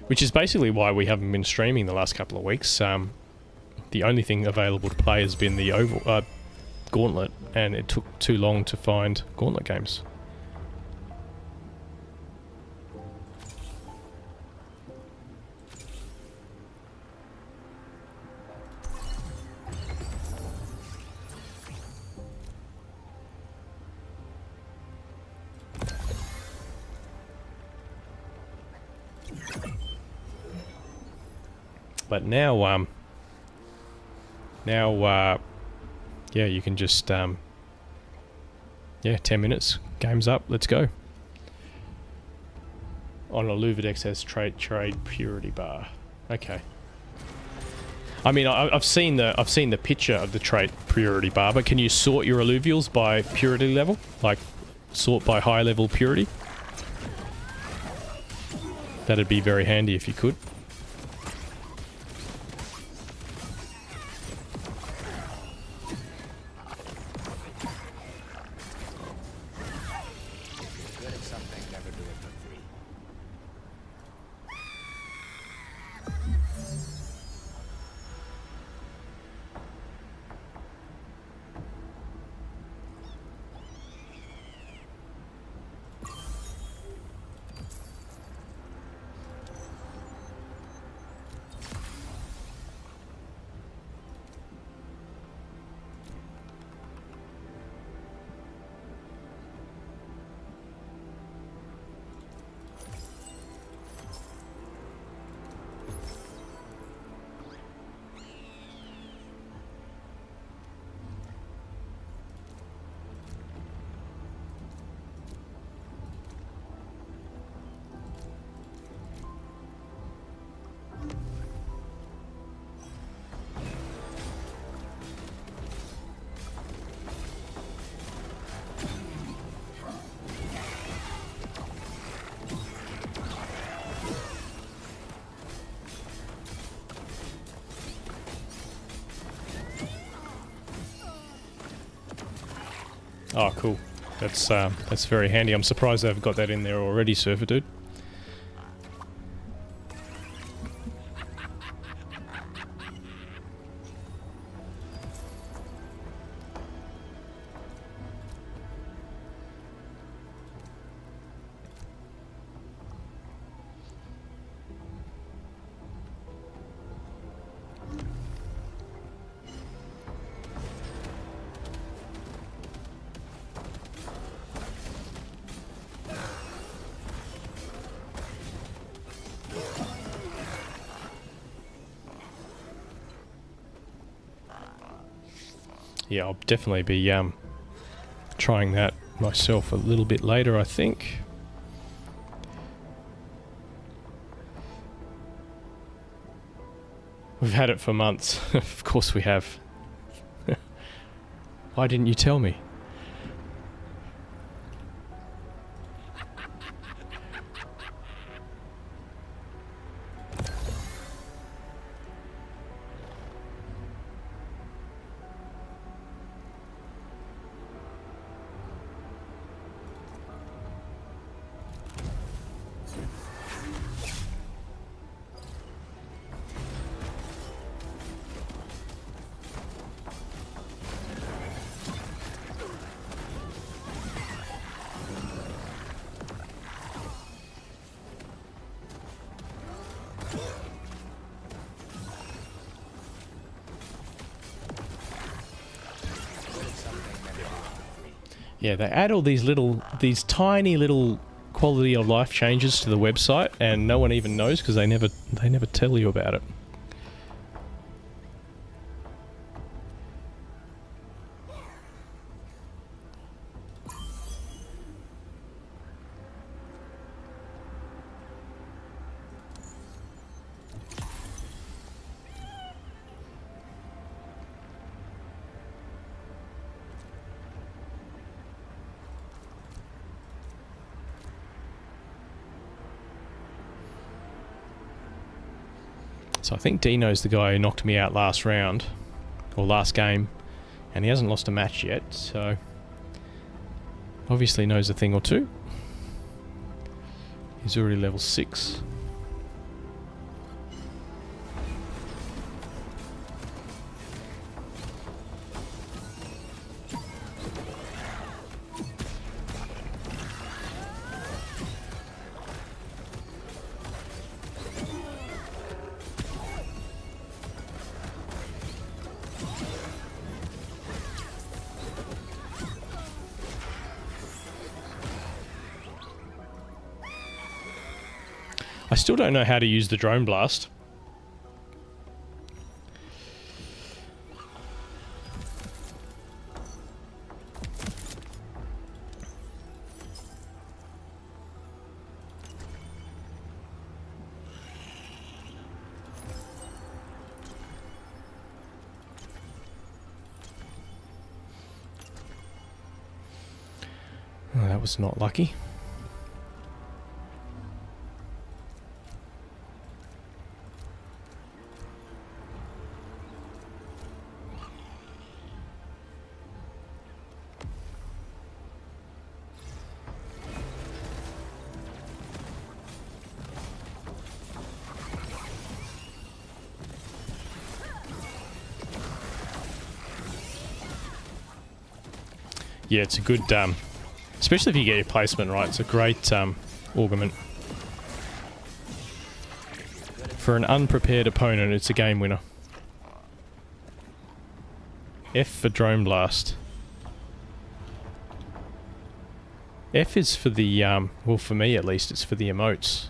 Which is basically why we haven't been streaming the last couple of weeks. The only thing available to play has been the gauntlet, and it took too long to find gauntlet games. But now, yeah, you can just, yeah, 10 minutes, game's up, let's go. On Illuvium has trade purity bar. Okay. I mean, I've seen the picture of the trait purity bar, but can you sort your alluvials by purity level? Like, sort by high level purity? That'd be very handy if you could. Oh, cool. That's very handy. I'm surprised they've got that in there already, Surfer Dude. Yeah, I'll definitely be trying that myself a little bit later, I think. We've had it for months. Of course we have. Why didn't you tell me? Yeah, they add all these tiny little quality of life changes to the website, and no one even knows because they never tell you about it. So I think Dino's the guy who knocked me out last round, or last game, and he hasn't lost a match yet, so obviously knows a thing or two. He's already level 6. I still don't know how to use the drone blast. Oh, that was not lucky. Yeah, it's a good, especially if you get your placement right, it's a great augment. For an unprepared opponent, it's a game winner. F for drone blast. F is for the, well for me at least, it's for the emotes.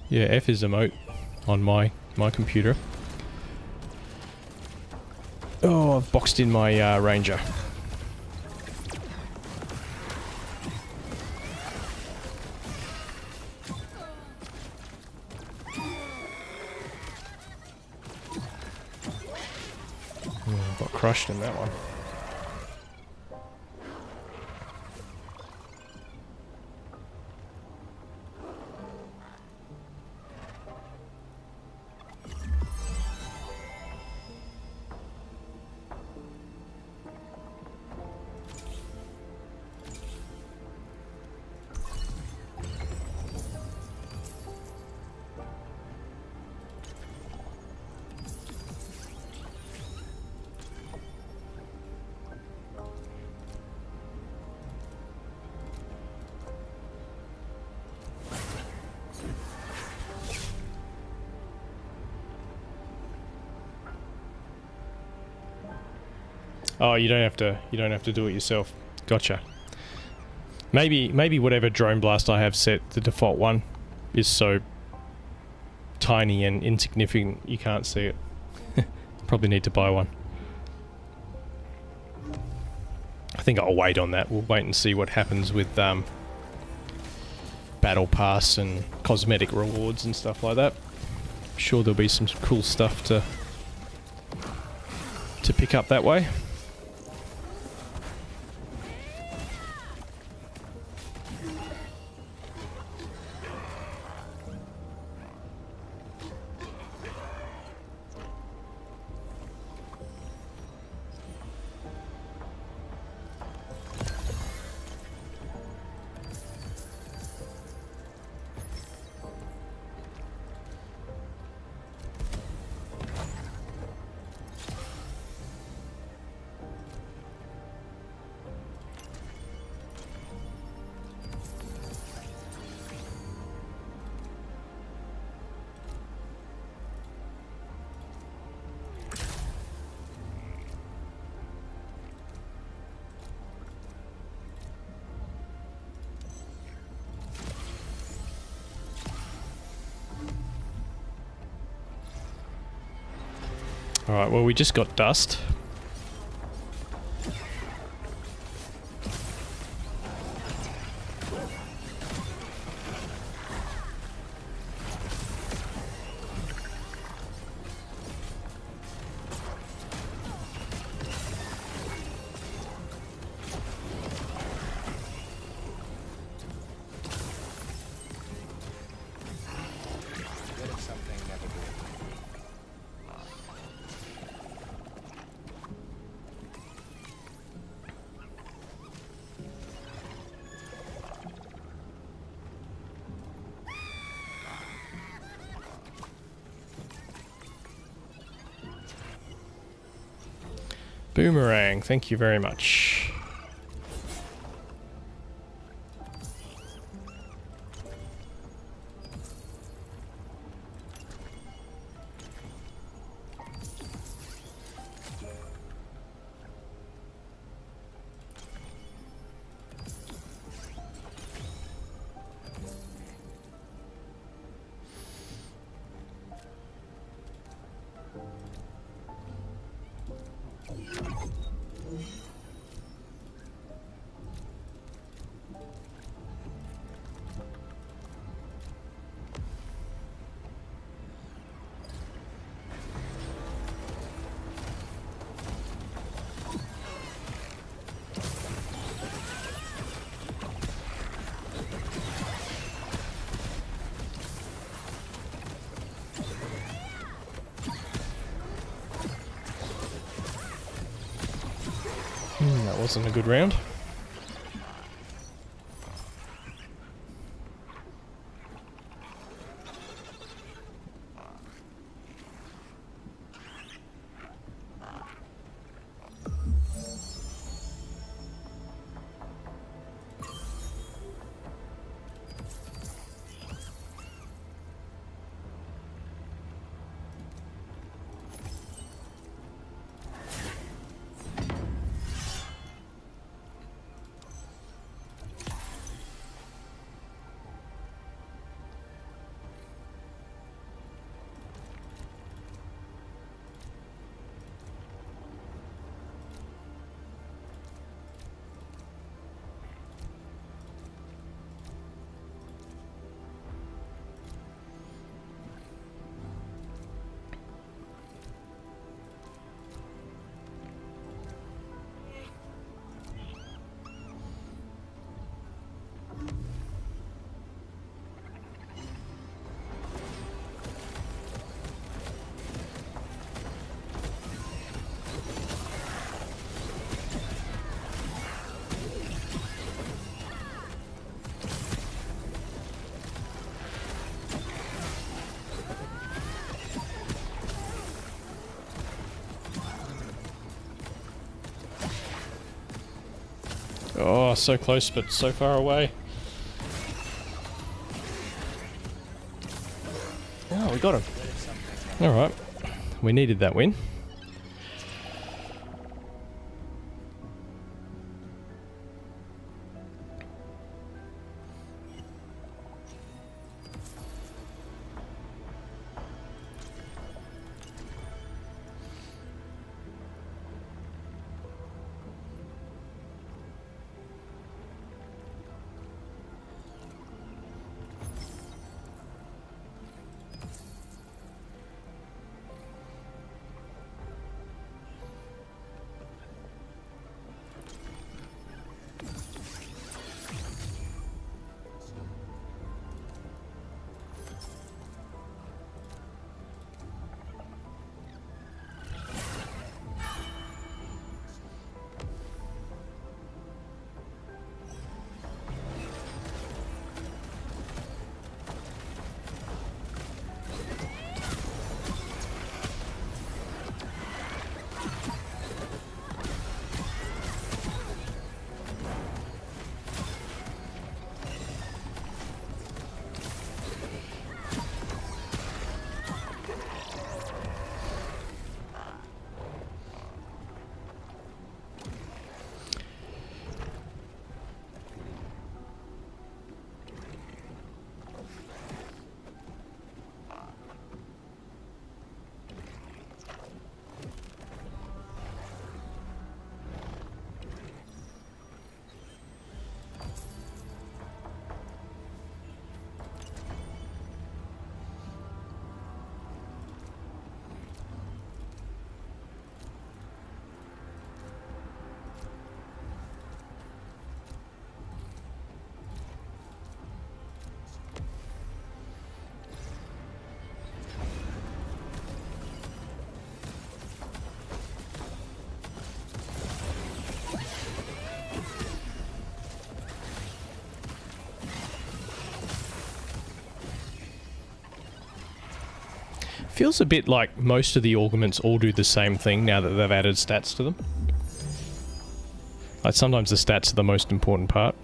Yeah, F is emote on my computer. Oh, I've boxed in my ranger. crushed in that one. Oh, you don't have to do it yourself. Gotcha. Maybe whatever drone blast I have set, the default one, is so tiny and insignificant you can't see it. Probably need to buy one. I think I'll wait on that. We'll wait and see what happens with battle pass and cosmetic rewards and stuff like that. I'm sure there'll be some cool stuff to pick up that way. Alright, well we just got dust. Boomerang, thank you very much. That wasn't a good round. Oh, so close, but so far away. Oh, we got him. Alright. We needed that win. Feels a bit like most of the augments all do the same thing now that they've added stats to them. Like sometimes the stats are the most important part.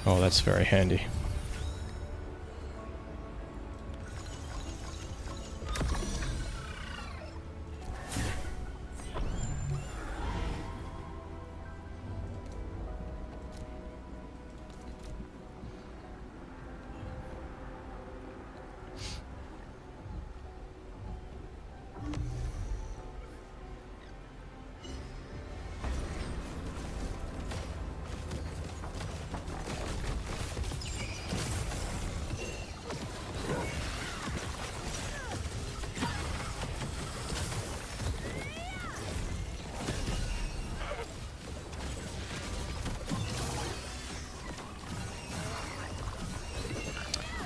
Oh, that's very handy.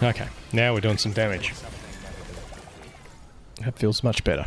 Okay, now we're doing some damage. That feels much better.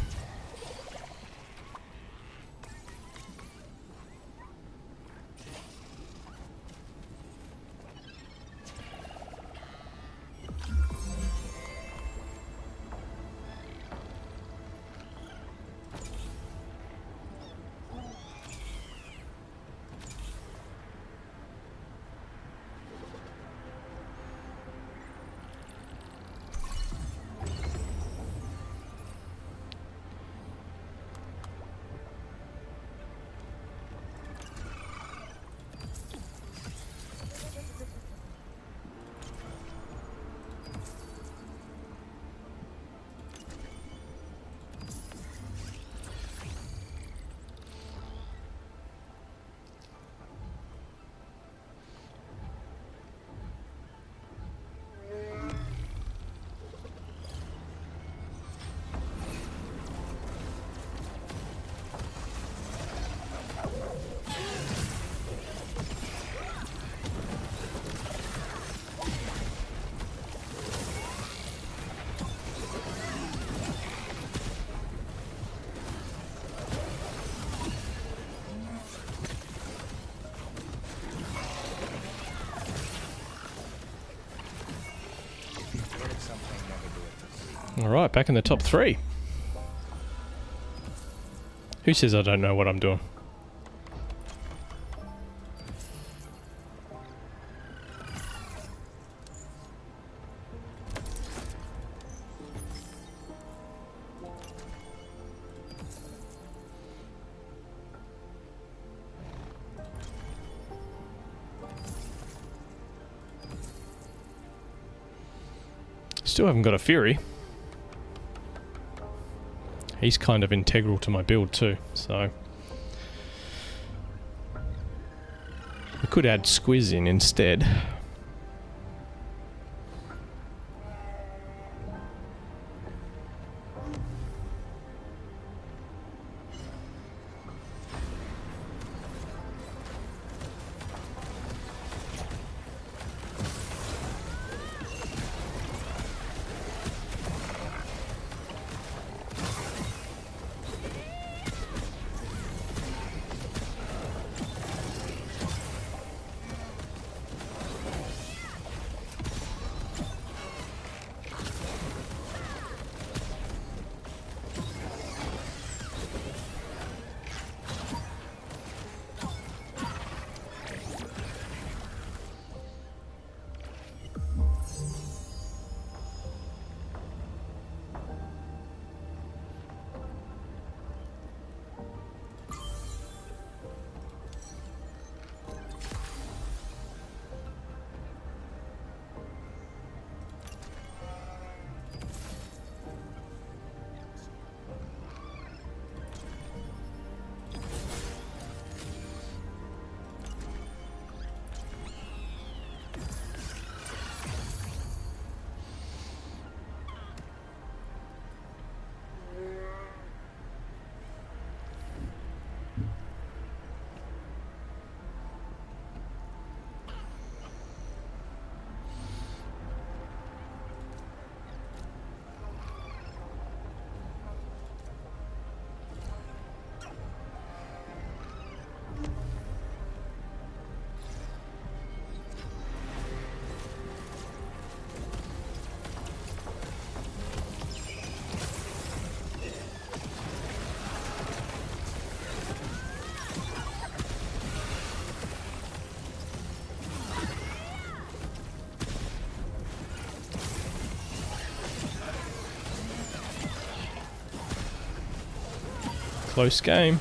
Alright, back in the top 3. Who says I don't know what I'm doing? Still haven't got a Fury. He's kind of integral to my build too, so... we could add Squiz in instead. Close game.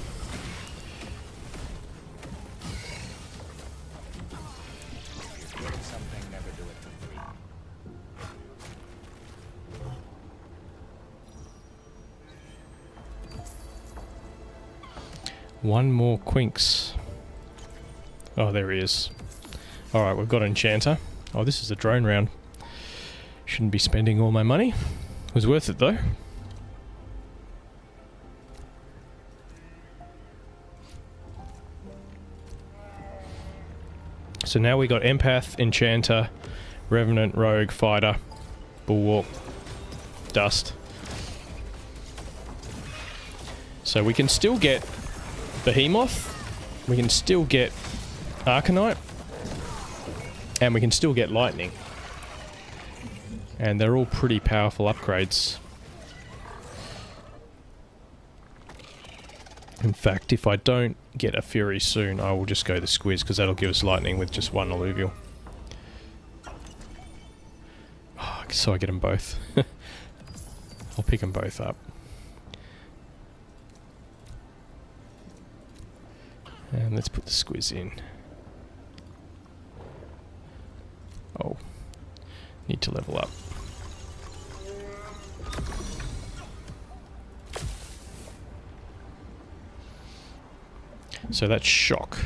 One more Quinks. Oh, there he is. Alright, we've got Enchanter. Oh, this is a drone round. Shouldn't be spending all my money. It was worth it though. So now we got Empath, Enchanter, Revenant, Rogue, Fighter, Bulwark, Dust. So we can still get Behemoth, we can still get Arcanite, and we can still get Lightning. And they're all pretty powerful upgrades. In fact, if I don't get a Fury soon, I will just go the Squiz, because that'll give us Lightning with just one Illuvium. Oh, so I get them both. I'll pick them both up. And let's put the Squiz in. Oh, need to level up. So that's Shock.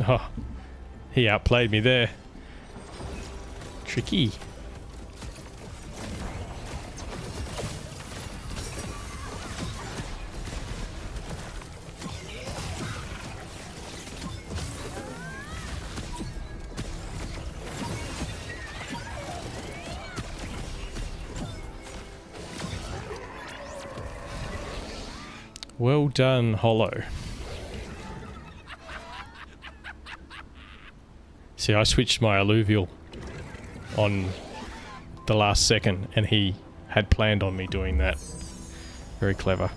Oh, he outplayed me there. Tricky. Well done, Hollow. See, I switched my alluvial on the last second, and he had planned on me doing that. Very clever.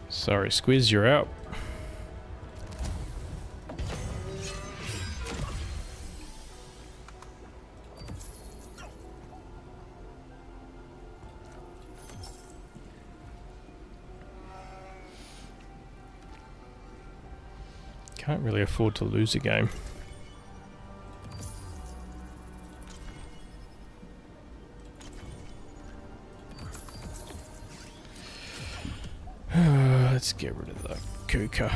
Sorry, Squiz, you're out. Can't really afford to lose a game. Let's get rid of the Kuka.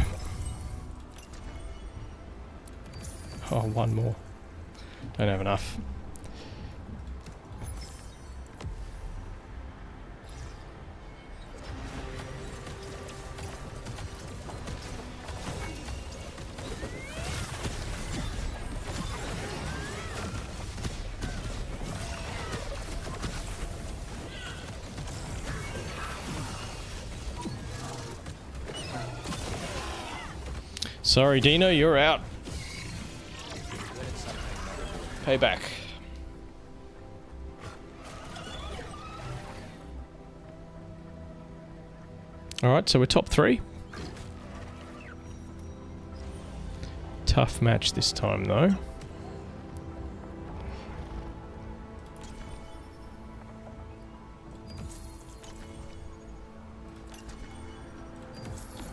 Oh, one more. Don't have enough. Sorry, Dino, you're out. Payback. Alright, so we're top 3. Tough match this time, though.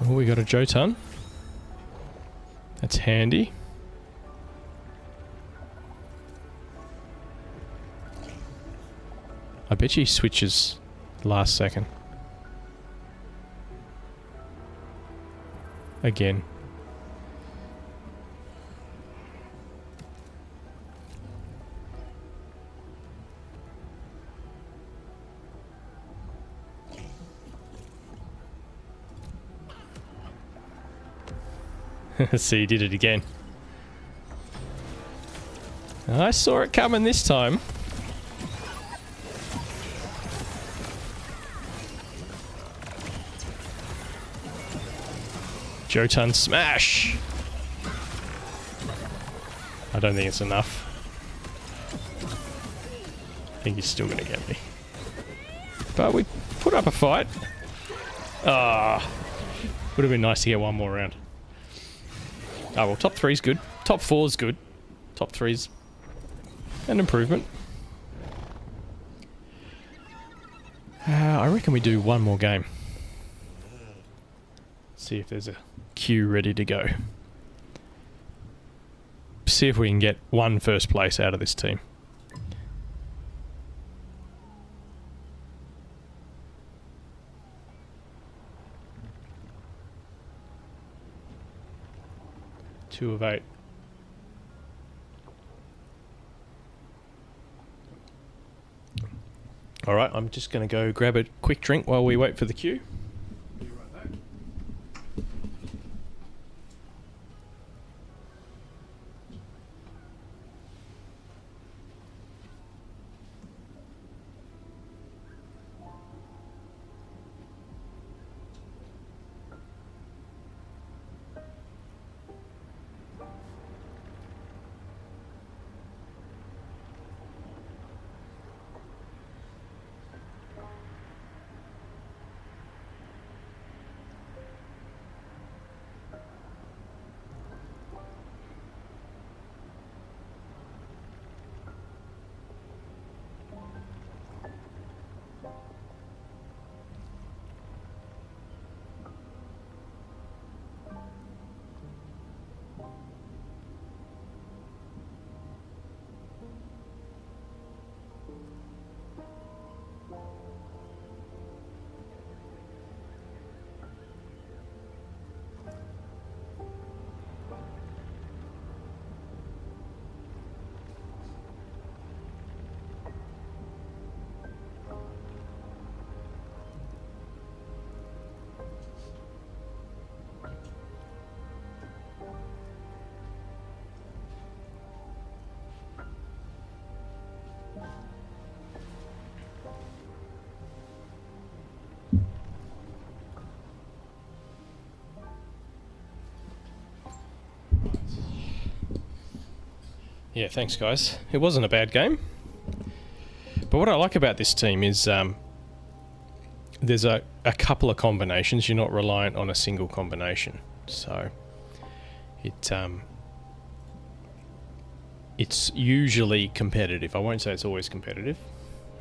Oh, we got a Jotun. That's handy. I bet he switches last second. Again. See, he did it again. I saw it coming this time. Jotun smash! I don't think it's enough. I think he's still gonna get me. But we put up a fight. Ah, would have been nice to get one more round. Oh well, top 3's good. Top 4's good. Top 3's an improvement. I reckon we do one more game. See if there's a queue ready to go. See if we can get one first place out of this team. Two of 8. Alright, I'm just going to go grab a quick drink while we wait for the queue. Be right back. Yeah, thanks guys. It wasn't a bad game. But what I like about this team is there's a couple of combinations. You're not reliant on a single combination. So it's usually competitive. I won't say it's always competitive.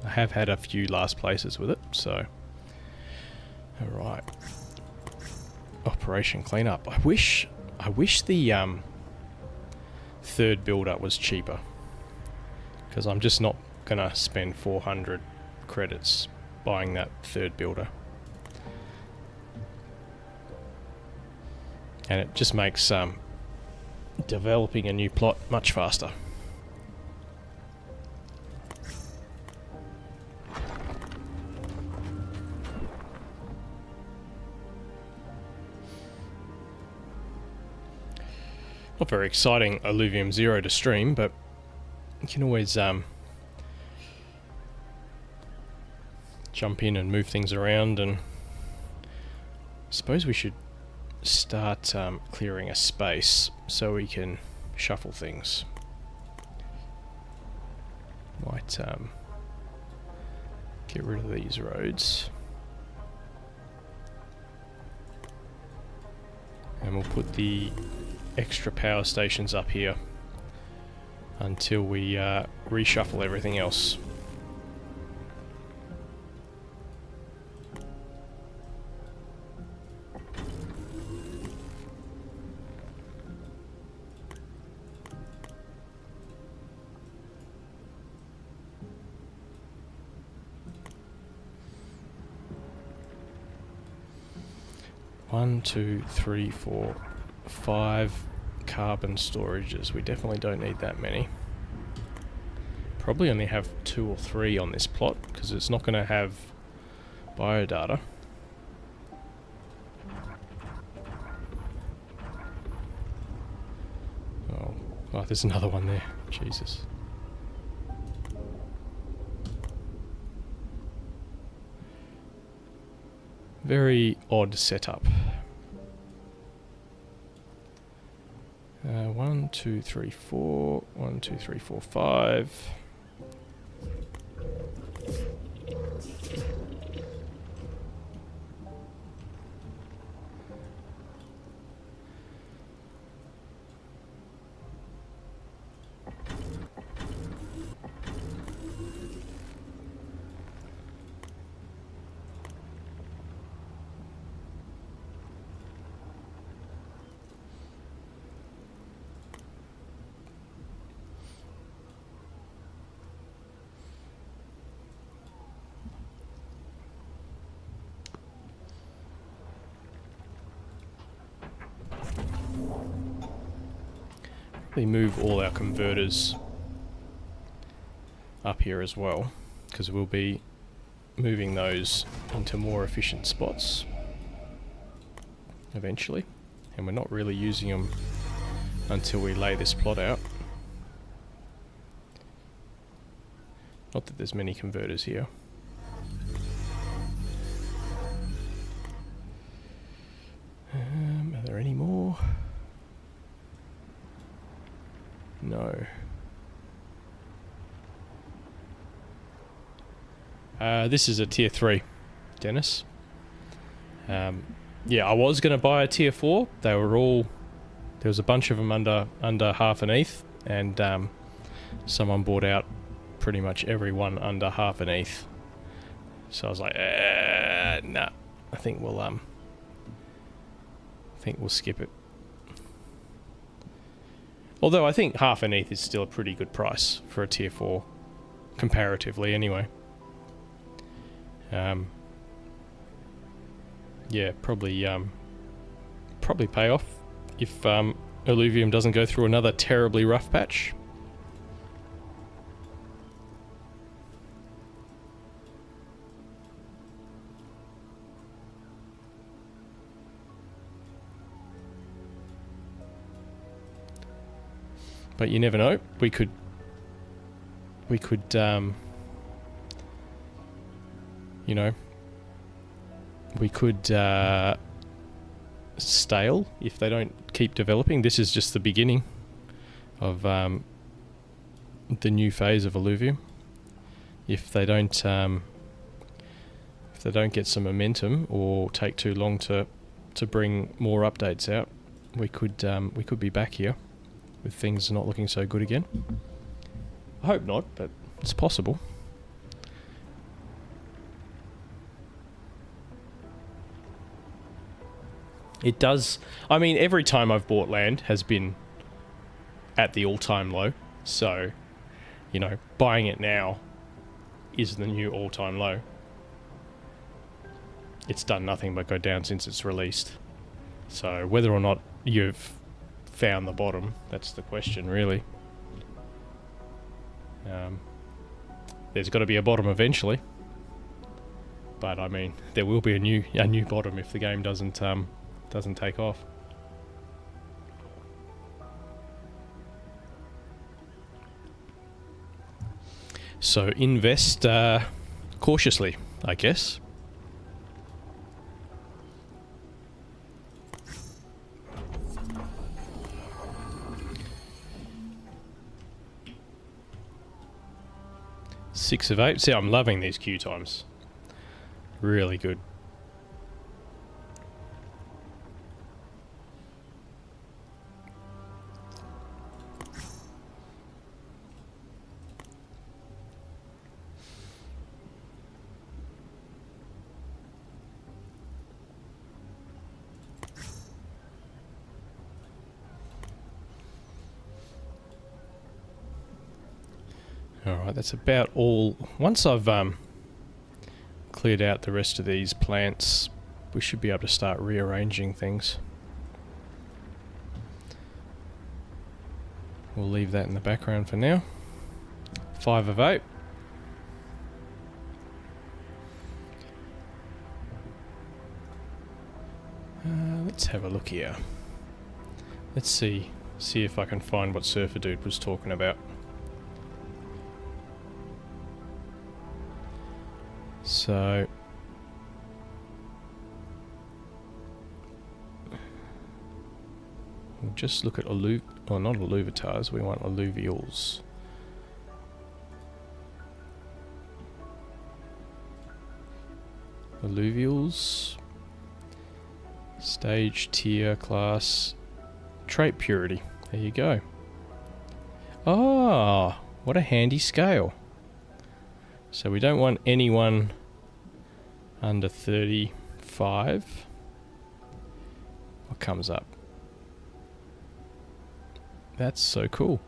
I have had a few last places with it, so... Alright. Operation Cleanup. I wish the third build-up was cheaper, because I'm just not gonna spend 400 credits buying that third builder, and it just makes developing a new plot much faster. Not very exciting Illuvium 0 to stream, but you can always jump in and move things around, and I suppose we should start clearing a space so we can shuffle things. Might get rid of these roads. And we'll put the extra power stations up here until we reshuffle everything else. One, two, three, four, 5 carbon storages. We definitely don't need that many. Probably only have 2 or 3 on this plot because it's not going to have biodata. Oh, there's another one there. Jesus. Very odd setup. 1, 2, 3, 4. 1, 2, 3, 4, 5. We move all our converters up here as well, because we'll be moving those into more efficient spots eventually, and we're not really using them until we lay this plot out. Not that there's many converters here. Are there any more? No. This is a tier 3, Dennis. Yeah, I was going to buy a tier 4. They were all... There was a bunch of them under half an ETH, and someone bought out pretty much every one under half an ETH. So I was like, nah. I think we'll skip it. Although I think half an ETH is still a pretty good price for a tier 4, comparatively anyway. Yeah, probably pay off if Illuvium doesn't go through another terribly rough patch. But you never know. We could you know, we could stale if they don't keep developing. This is just the beginning of the new phase of Illuvium. If they don't get some momentum or take too long to bring more updates out, we could be back here with things not looking so good again. I hope not, but it's possible. It does... I mean, every time I've bought land has been at the all-time low. So, you know, buying it now is the new all-time low. It's done nothing but go down since it's released. So, whether or not you've found the bottom, that's the question, really. There's got to be a bottom eventually. But, I mean, there will be a new bottom if the game doesn't take off. So invest cautiously, I guess. Six of 8. See, I'm loving these queue times. Really good. Alright, that's about all. Once I've cleared out the rest of these plants, we should be able to start rearranging things. We'll leave that in the background for now. 5 of 8. Let's have a look here. Let's see if I can find what Surfer Dude was talking about. So we'll just look at not Illuvitars, we want alluvials. Alluvials, stage, tier, class, trait purity. There you go. Ah, what a handy scale. So we don't want anyone under 35. What comes up? That's so cool.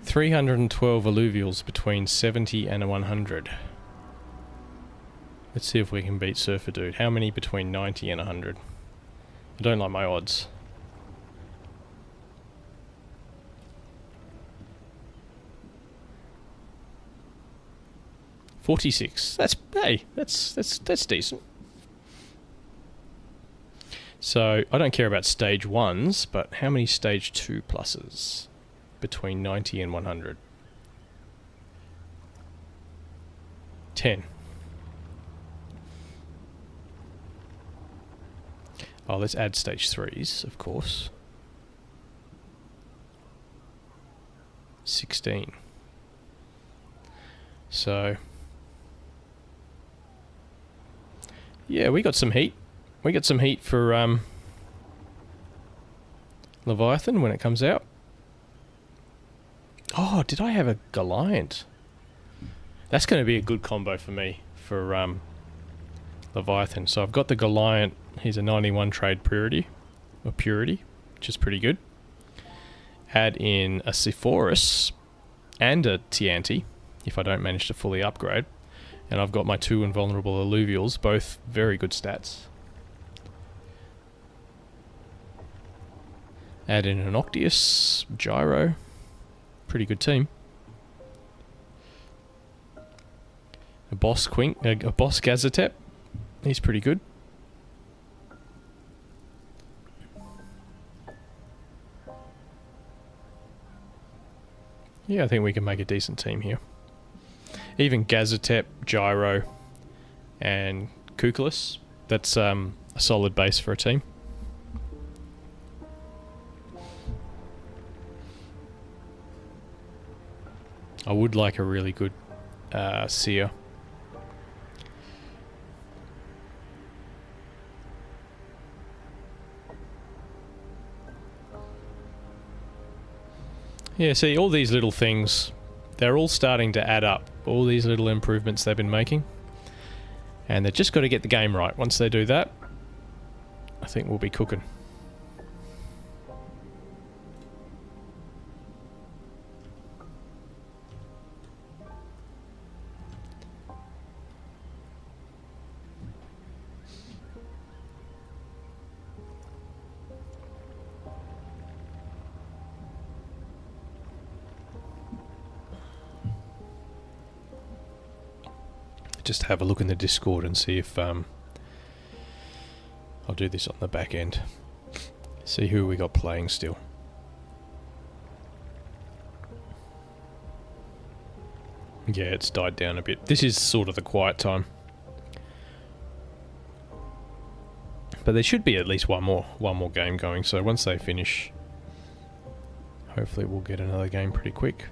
$312 alluvials between 70 and 100. Let's see if we can beat Surfer Dude. How many between 90 and 100? I don't like my odds. $46. That's decent. So I don't care about stage 1s, but how many stage 2 pluses between 90 and 100? 10. Oh, let's add stage 3s, of course. 16. So yeah, we got some heat. We got some heat for Leviathan when it comes out. Oh, did I have a Gauntlet? That's going to be a good combo for me for Leviathan. So I've got the Gauntlet. He's a 91 trade purity, which is pretty good. Add in a Sephorus and a Tianti if I don't manage to fully upgrade. And I've got my 2 invulnerable Illuvials, both very good stats. Add in an Octius, Gyro, pretty good team. A boss Gazetep, he's pretty good. Yeah, I think we can make a decent team here. Even Gazetep, Gyro, and Kukulus, that's a solid base for a team. I would like a really good Seer. Yeah, see, all these little things, they're all starting to add up. All these little improvements they've been making. And they've just got to get the game right. Once they do that, I think we'll be cooking. Just have a look in the Discord and see if I'll do this on the back end. See who we got playing still. Yeah, it's died down a bit. This is sort of the quiet time. But there should be at least one more game going, so once they finish, hopefully we'll get another game pretty quick.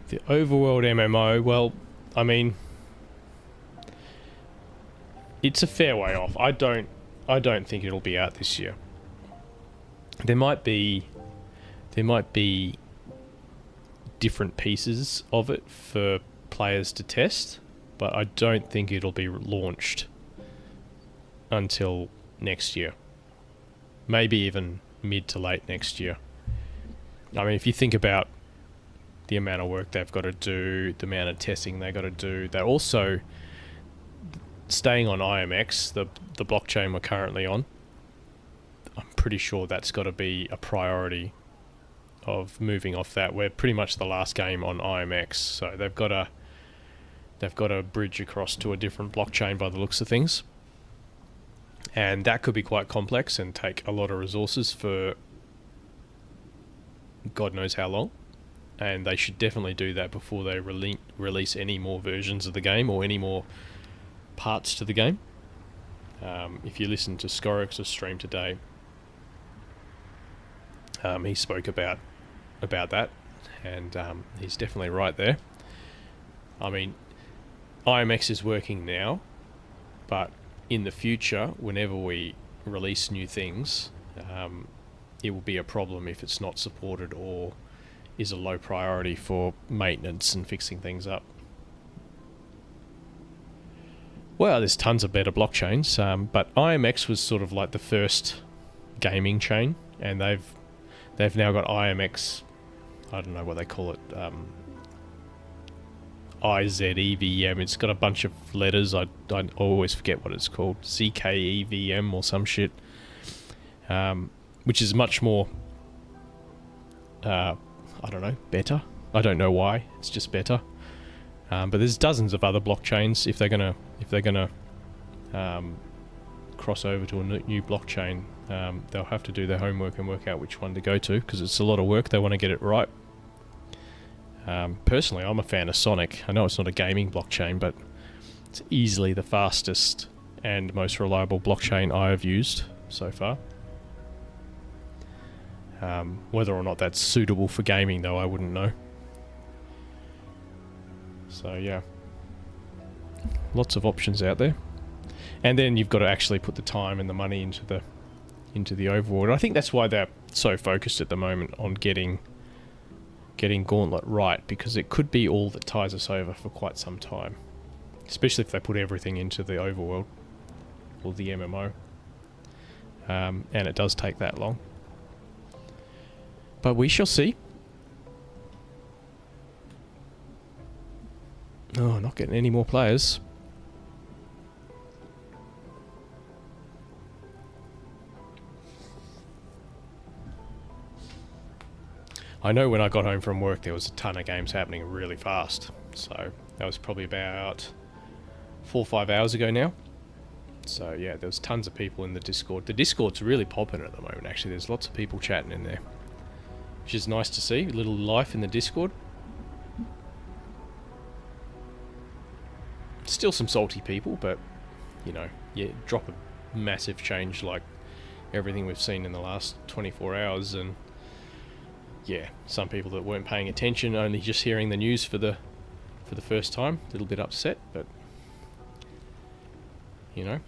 The Overworld MMO, well, I mean, it's a fair way off. I don't think it'll be out this year. There might be different pieces of it for players to test, but I don't think it'll be launched until next year. Maybe even mid to late next year. I mean, if you think about the amount of work they've got to do, the amount of testing they've got to do, they're also staying on IMX, the blockchain we're currently on. I'm pretty sure that's got to be a priority of moving off that. We're pretty much the last game on IMX, so they've got to bridge across to a different blockchain by the looks of things. And that could be quite complex and take a lot of resources for God knows how long. And they should definitely do that before they release any more versions of the game or any more parts to the game. If you listen to Scorix's stream today, he spoke about that, and he's definitely right there. I mean, IMX is working now, but in the future, whenever we release new things, it will be a problem if it's not supported or is a low priority for maintenance and fixing things up. Well, there's tons of better blockchains, but IMX was sort of like the first gaming chain, and they've now got IMX. I don't know what they call it. IZEVM. It's got a bunch of letters. I always forget what it's called. ZKEVM or some shit. Which is much more. I don't know. Better. I don't know why. It's just better. But there's dozens of other blockchains. If they're gonna cross over to a new blockchain, they'll have to do their homework and work out which one to go to, because it's a lot of work. They want to get it right. Personally, I'm a fan of Sonic. I know it's not a gaming blockchain, but it's easily the fastest and most reliable blockchain I have used so far. Whether or not that's suitable for gaming, though, I wouldn't know. So yeah, lots of options out there, and then you've got to actually put the time and the money into the overworld. And I think that's why they're so focused at the moment on getting Gauntlet right, because it could be all that ties us over for quite some time, especially if they put everything into the overworld or the MMO, and it does take that long. But we shall see. Oh, not getting any more players. I know when I got home from work there was a ton of games happening really fast. So that was probably about 4 or 5 hours ago now. So yeah, there was tons of people in the Discord. The Discord's really popping at the moment, actually. There's lots of people chatting in there, which is nice to see. A little life in the Discord. Still some salty people, but, you know, yeah, drop a massive change like everything we've seen in the last 24 hours, and yeah, some people that weren't paying attention, only just hearing the news for the first time, a little bit upset, but, you know,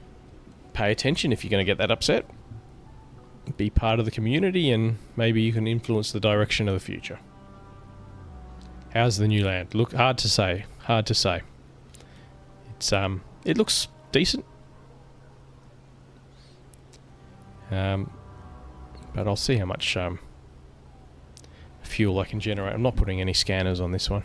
pay attention if you're going to get that upset. Be part of the community, and maybe you can influence the direction of the future. How's the new land? Look, hard to say. It looks decent. But I'll see how much fuel I can generate. I'm not putting any scanners on this one.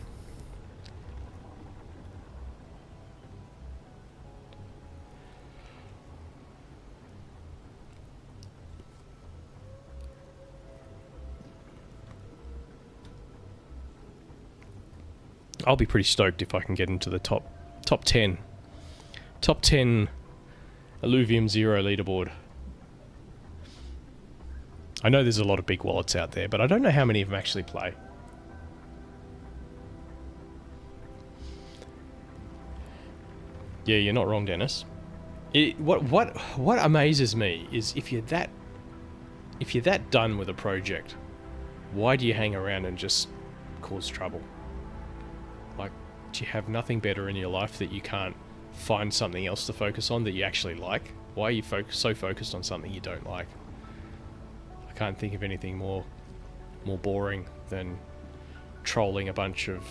I'll be pretty stoked if I can get into the top 10 Illuvium 0 leaderboard. I know there's a lot of big wallets out there, but I don't know how many of them actually play. Yeah, you're not wrong, Dennis. What amazes me is if you're that done with a project, why do you hang around and just cause trouble? Like, do you have nothing better in your life that you can't find something else to focus on that you actually like? Why are you so focused on something you don't like? I can't think of anything more boring than trolling a bunch of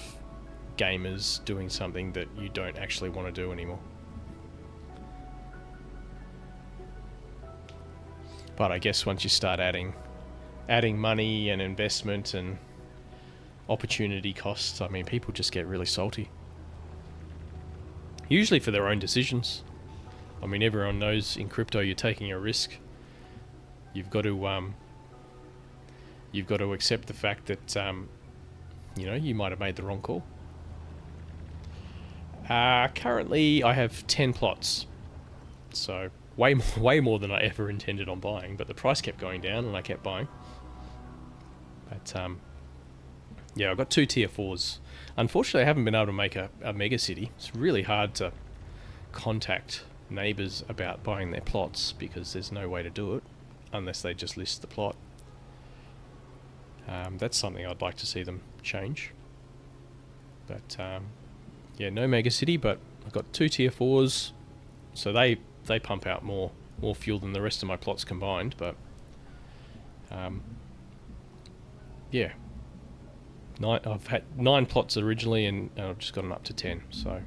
gamers doing something that you don't actually want to do anymore. But I guess once you start adding money and investment and opportunity costs, I mean, people just get really salty. Usually for their own decisions. I mean, everyone knows in crypto you're taking a risk. You've got to accept the fact that you might have made the wrong call. Currently, I have 10 plots, so way more than I ever intended on buying. But the price kept going down, and I kept buying. But yeah, I've got 2 tier 4s. Unfortunately, I haven't been able to make a mega city. It's really hard to contact neighbours about buying their plots because there's no way to do it unless they just list the plot. That's something I'd like to see them change. But yeah, no mega city, but I've got 2 tier 4s, so they pump out more fuel than the rest of my plots combined. But yeah, I've had 9 plots originally, and I've just gotten up to 10. So I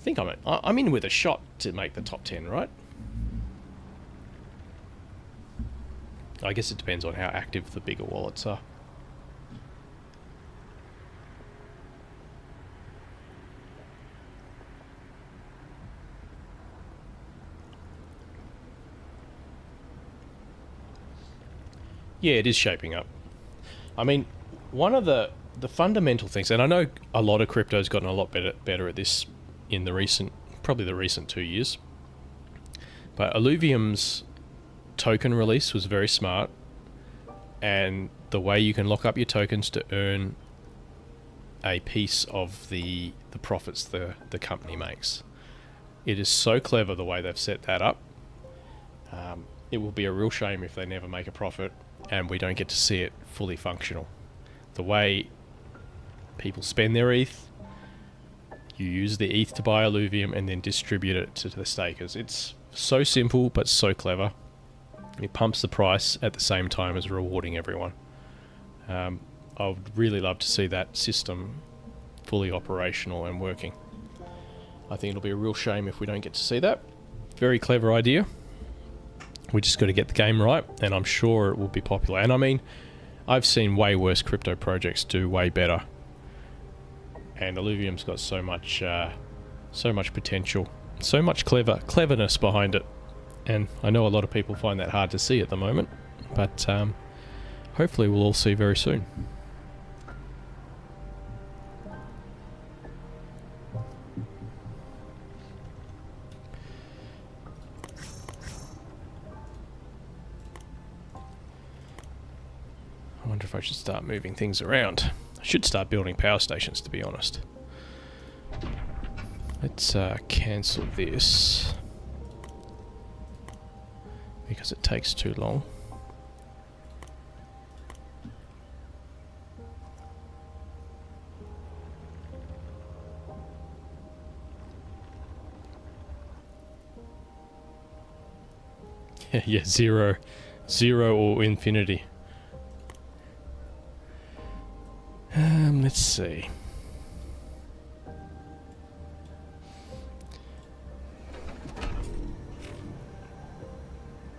think I'm in with a shot to make the top 10, right? I guess it depends on how active the bigger wallets are. Yeah, it is shaping up. I mean, one of the fundamental things, and I know a lot of crypto's gotten a lot better at this in the recent 2 years, but Illuvium's token release was very smart, and the way you can lock up your tokens to earn a piece of the profits the company makes. It is so clever the way they've set that up. It will be a real shame if they never make a profit and we don't get to see it fully functional. The way people spend their ETH, you use the ETH to buy Illuvium and then distribute it to the stakers. It's so simple but so clever. It pumps the price at the same time as rewarding everyone. I would really love to see that system fully operational and working. I think it'll be a real shame if we don't get to see that. Very clever idea. We just got to get the game right, and I'm sure it will be popular. And I mean, I've seen way worse crypto projects do way better. And Illuvium's got so much potential, so much cleverness behind it. And I know a lot of people find that hard to see at the moment, but hopefully we'll all see very soon. I wonder if I should start moving things around. I should start building power stations, to be honest. Let's cancel this, because it takes too long. Yeah, zero or infinity. Let's see.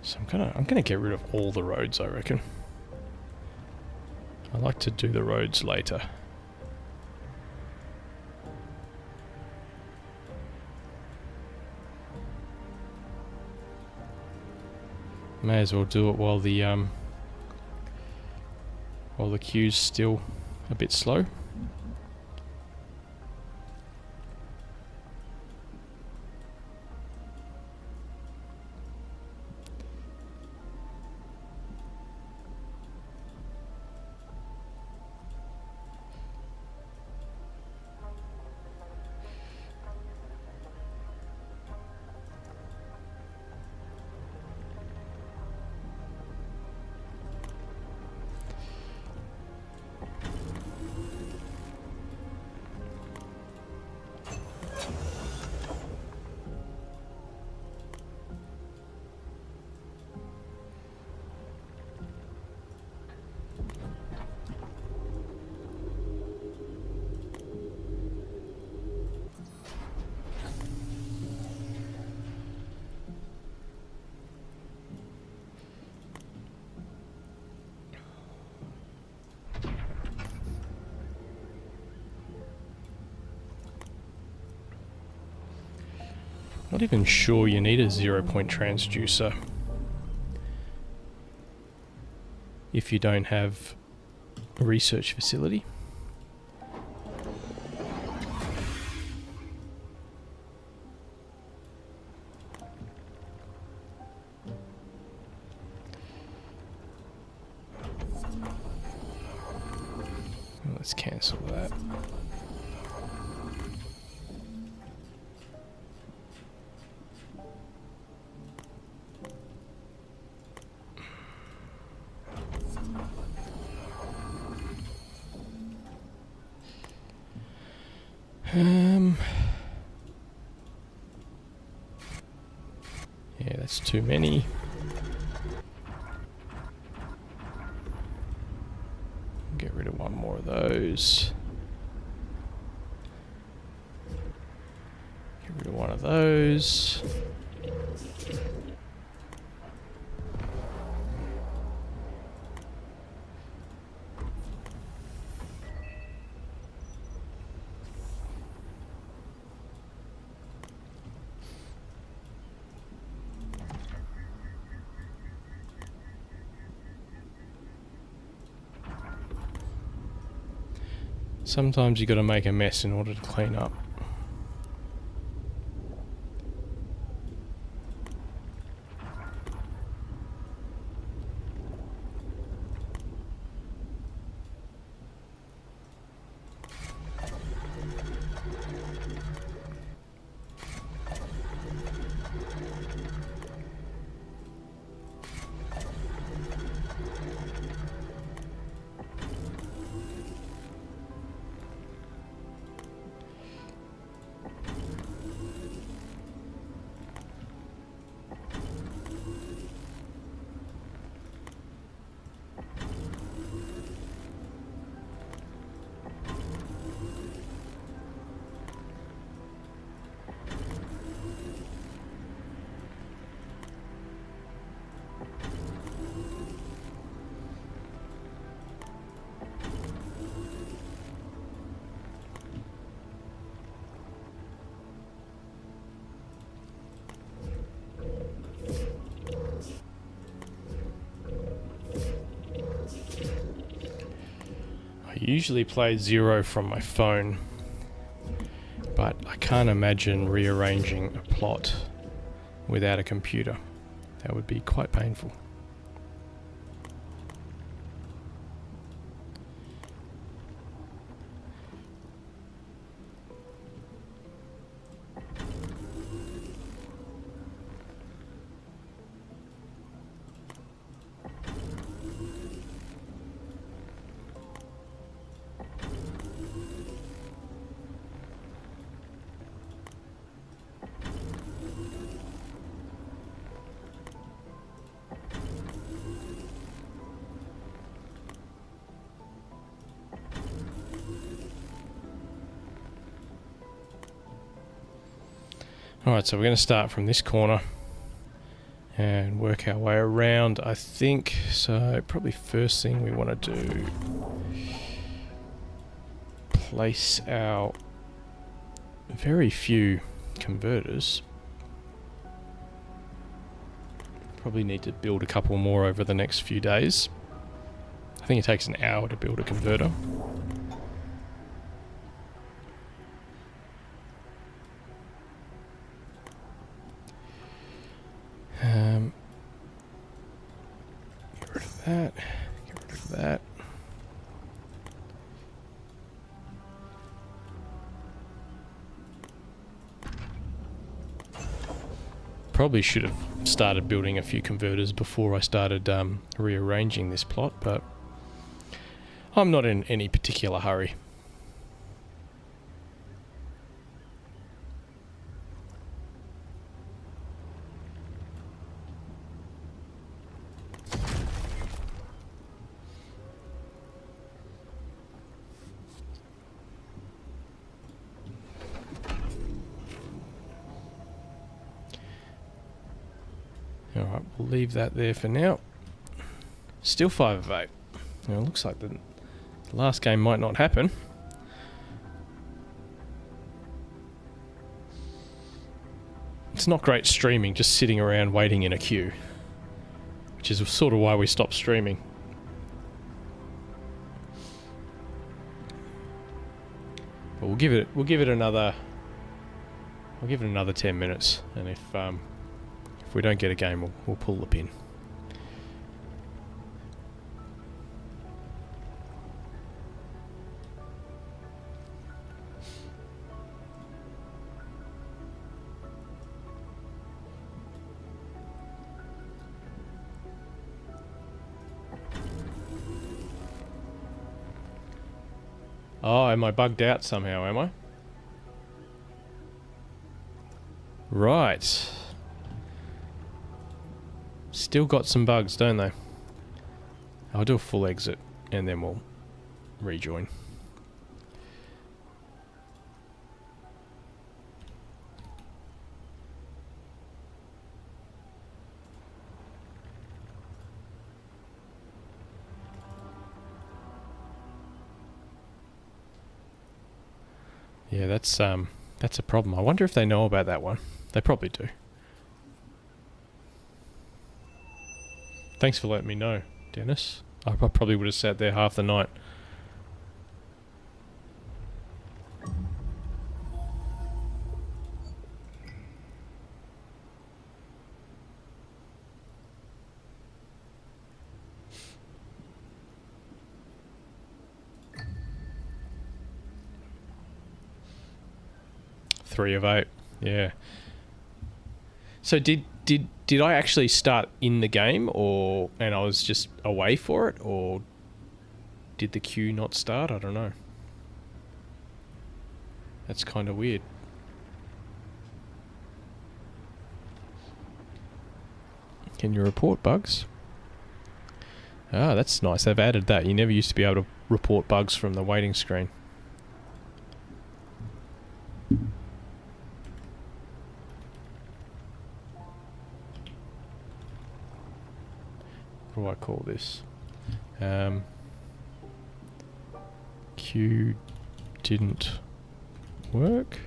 So I'm gonna get rid of all the roads, I reckon. I like to do the roads later. May as well do it while the queue's still a bit slow. Not even sure you need a 0-point transducer if you don't have a research facility. Let's cancel that. Yeah, that's too many. Get rid of one more of those. Get rid of one of those. Sometimes you got to make a mess in order to clean up. I usually play 0 from my phone, but I can't imagine rearranging a plot without a computer. That would be quite painful. Alright, so we're going to start from this corner and work our way around, I think. So probably first thing we want to do, place our very few converters. Probably need to build a couple more over the next few days. I think it takes an hour to build a converter. Get rid of that. Get rid of that. Probably should have started building a few converters before I started rearranging this plot, but I'm not in any particular hurry. Alright, we'll leave that there for now. Still 5 of 8. Now, it looks like the last game might not happen. it's not great streaming, just sitting around waiting in a queue. Which is sort of why we stopped streaming. But we'll give it another 10 minutes, and if we don't get a game, we'll pull the pin. Oh, am I bugged out somehow, am I? Right. Still got some bugs, don't they? I'll do a full exit and then we'll rejoin. Yeah, that's a problem. I wonder if they know about that one. They probably do. Thanks for letting me know, Dennis. I probably would have sat there half the night. Three of 8, yeah. So did I actually start in the game, and I was just away for it, or did the queue not start? I don't know. That's kind of weird. Can you report bugs? Ah, that's nice. They've added that. You never used to be able to report bugs from the waiting screen. What do I call this? Queue didn't work.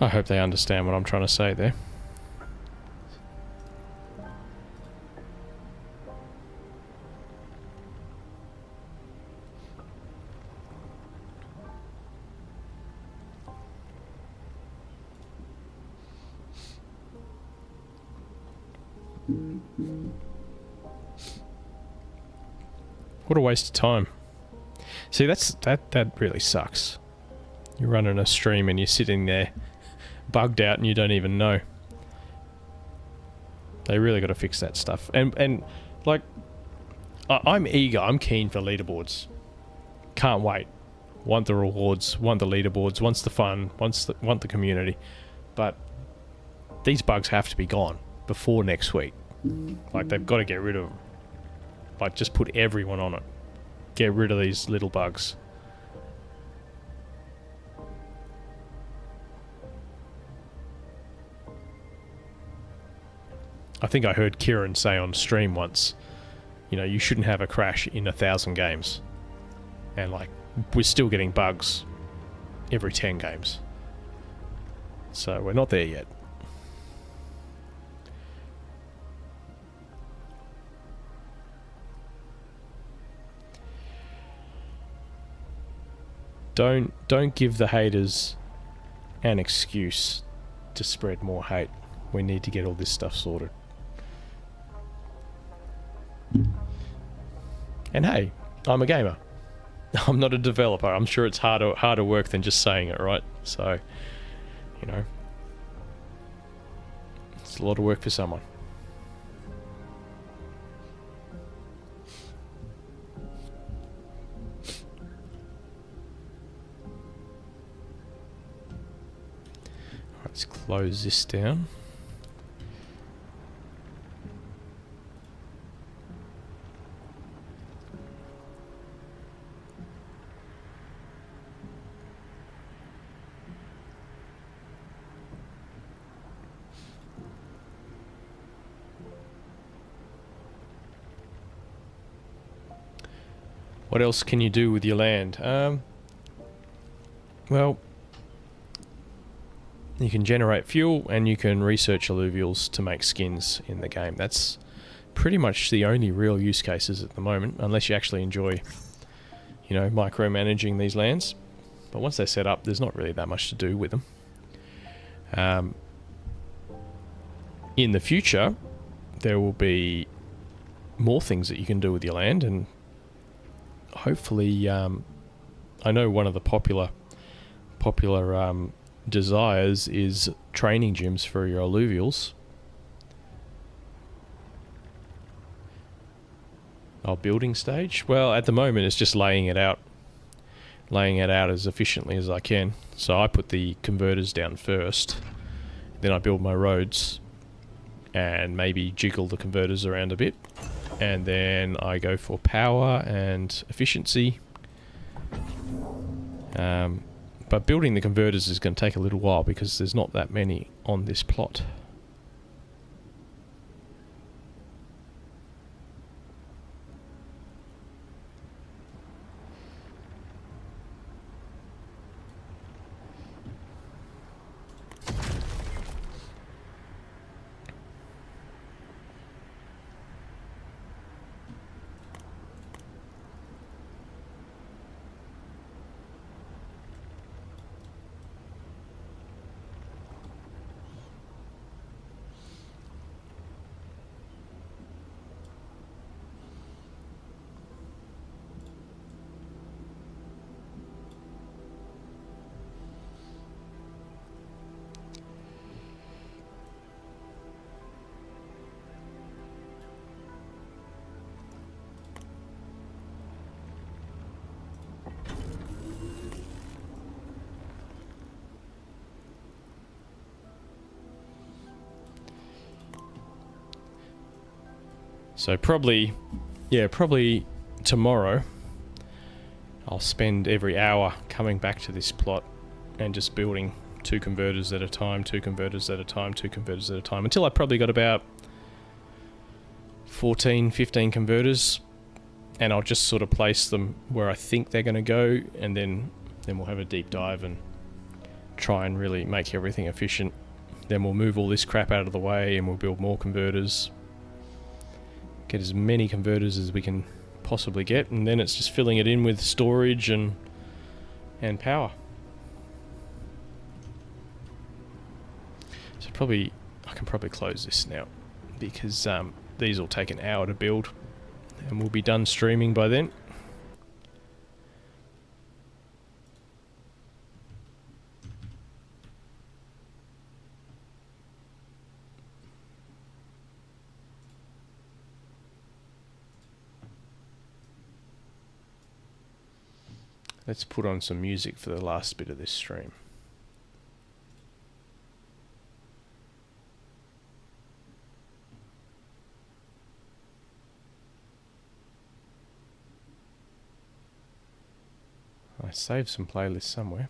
I hope they understand what I'm trying to say there. What a waste of time. See, that really sucks. You're running a stream and you're sitting there bugged out and you don't even know. They really got to fix that stuff. And like, I'm eager. I'm keen for leaderboards. Can't wait. Want the rewards. Want the leaderboards. Wants the fun. Want the community. But these bugs have to be gone before next week. Like, they've got to get rid of them. Like, just put everyone on it. Get rid of these little bugs. I think I heard Kieran say on stream once, you know, you shouldn't have a crash in 1,000 games. And, like, we're still getting bugs every 10 games. So we're not there yet. Don't give the haters an excuse to spread more hate. We need to get all this stuff sorted. And hey, I'm a gamer. I'm not a developer. I'm sure it's harder work than just saying it, right? So, you know, it's a lot of work for someone. Let's close this down. What else can you do with your land? Well, you can generate fuel and you can research alluvials to make skins in the game. That's pretty much the only real use cases at the moment, unless you actually enjoy, you know, micromanaging these lands. But once they're set up, there's not really that much to do with them. In the future, there will be more things that you can do with your land, and hopefully, I know one of the popular desires is training gyms for your alluvials. Oh, building stage? Well, at the moment it's just laying it out as efficiently as I can. So I put the converters down first, then I build my roads and maybe jiggle the converters around a bit, and then I go for power and efficiency. But building the converters is going to take a little while because there's not that many on this plot. So probably tomorrow I'll spend every hour coming back to this plot and just building 2 converters at a time, 2 converters at a time, 2 converters at a time, until I've probably got about 14, 15 converters, and I'll just sort of place them where I think they're going to go, and then we'll have a deep dive and try and really make everything efficient. Then we'll move all this crap out of the way and we'll build more converters. Get as many converters as we can possibly get, and then it's just filling it in with storage and power. So I can probably close this now because these will take an hour to build and we'll be done streaming by then. Let's put on some music for the last bit of this stream. I saved some playlists somewhere.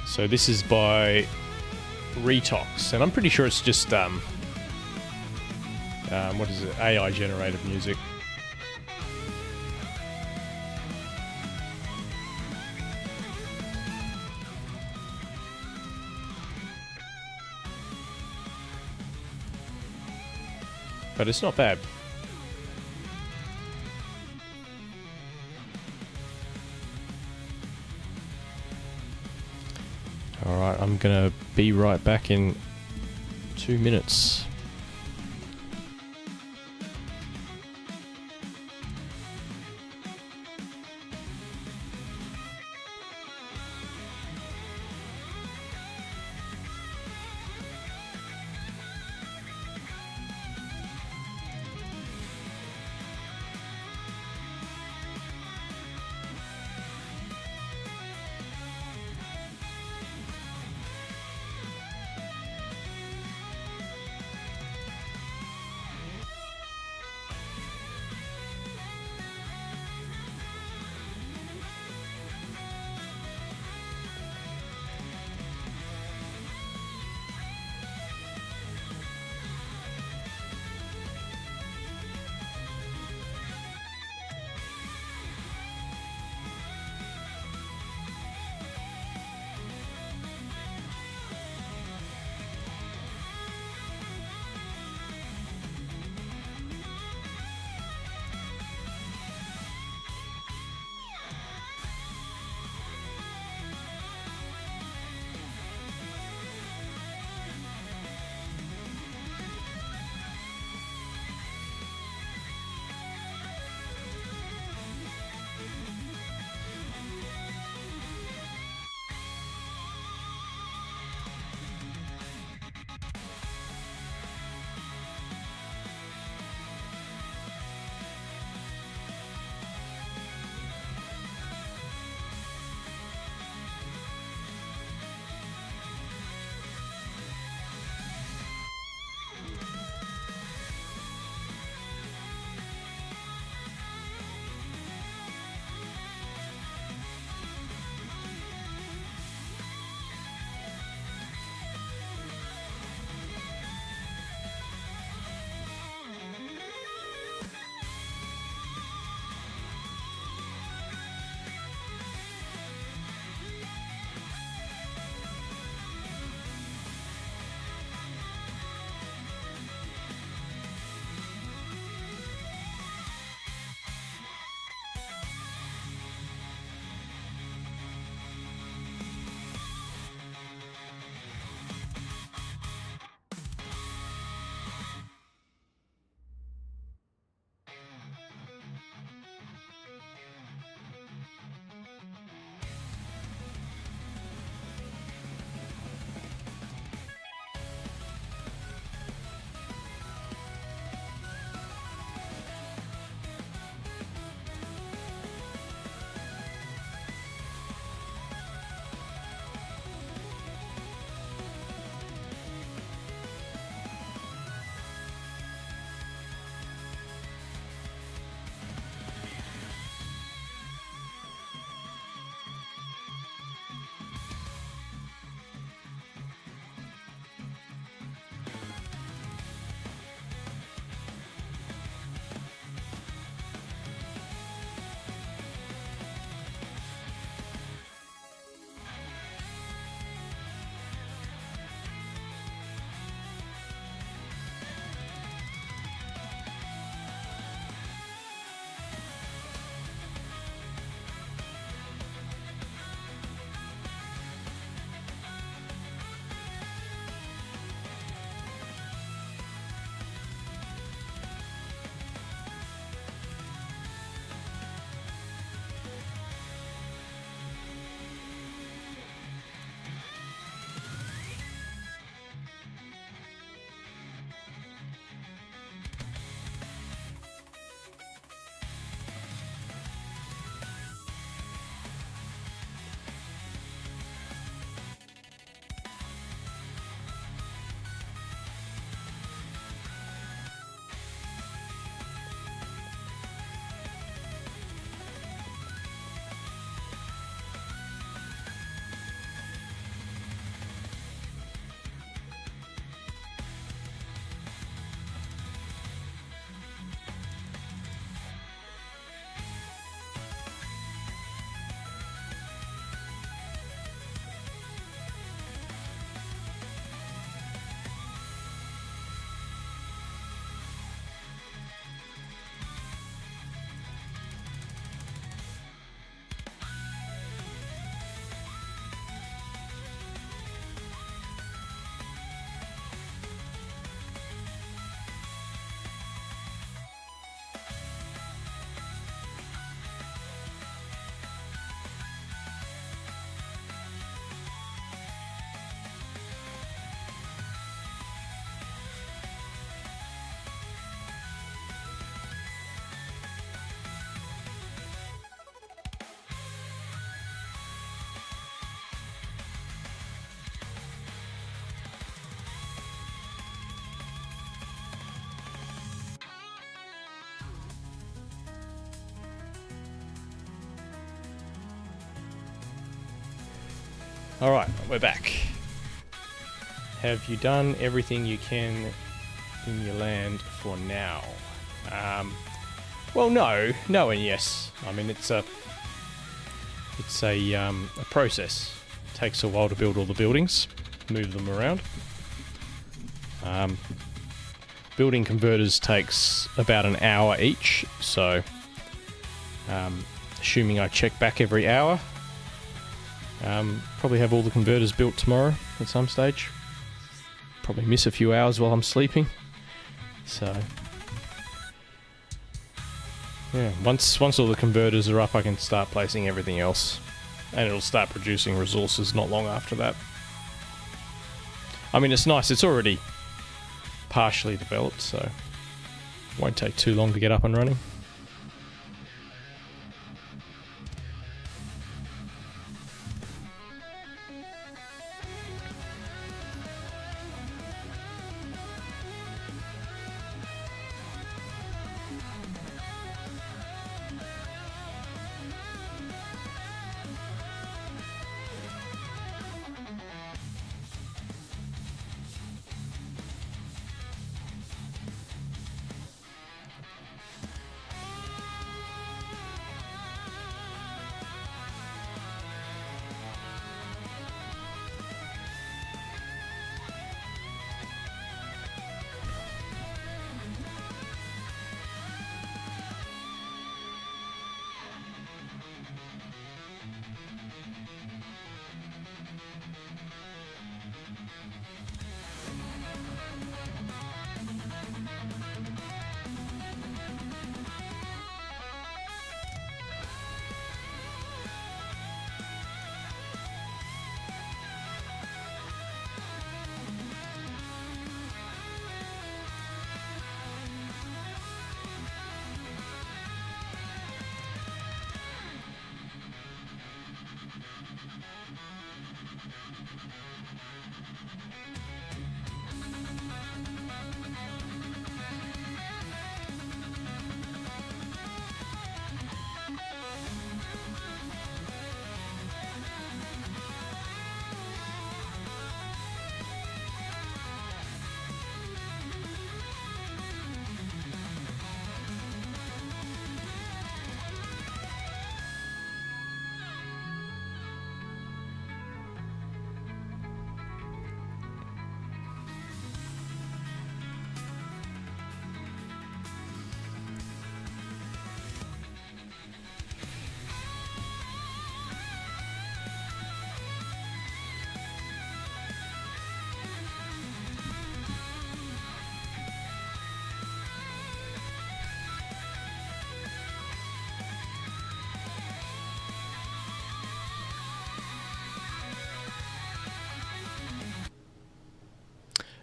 So this is by Retox, and I'm pretty sure it's just what is it? AI generated music. But it's not bad. Alright, I'm gonna be right back in 2 minutes. Alright, we're back. Have you done everything you can in your land for now? Well, no and yes. I mean, it's a process. It takes a while to build all the buildings, move them around. Building converters takes about an hour each, so assuming I check back every hour, probably have all the converters built tomorrow at some stage. Probably miss a few hours while I'm sleeping. So yeah, once all the converters are up, I can start placing everything else, and it'll start producing resources not long after that. I mean, it's nice. It's already partially developed, so it won't take too long to get up and running.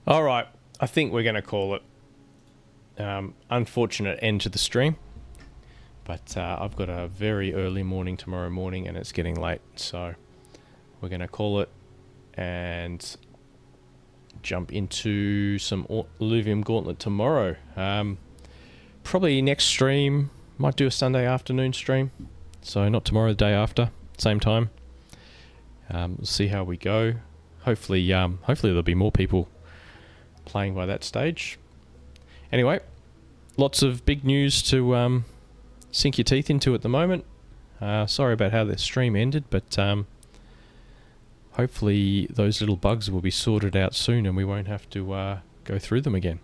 All right, I think we're going to call it. Unfortunate end to the stream, but I've got a very early morning tomorrow morning and it's getting late, so we're going to call it and jump into some Illuvium Gauntlet tomorrow. Probably next stream, might do a Sunday afternoon stream, so not tomorrow, the day after, same time. We'll see how we go. Hopefully there'll be more people playing by that stage. Anyway, lots of big news to sink your teeth into at the moment. Sorry about how the stream ended, but hopefully those little bugs will be sorted out soon and we won't have to go through them again.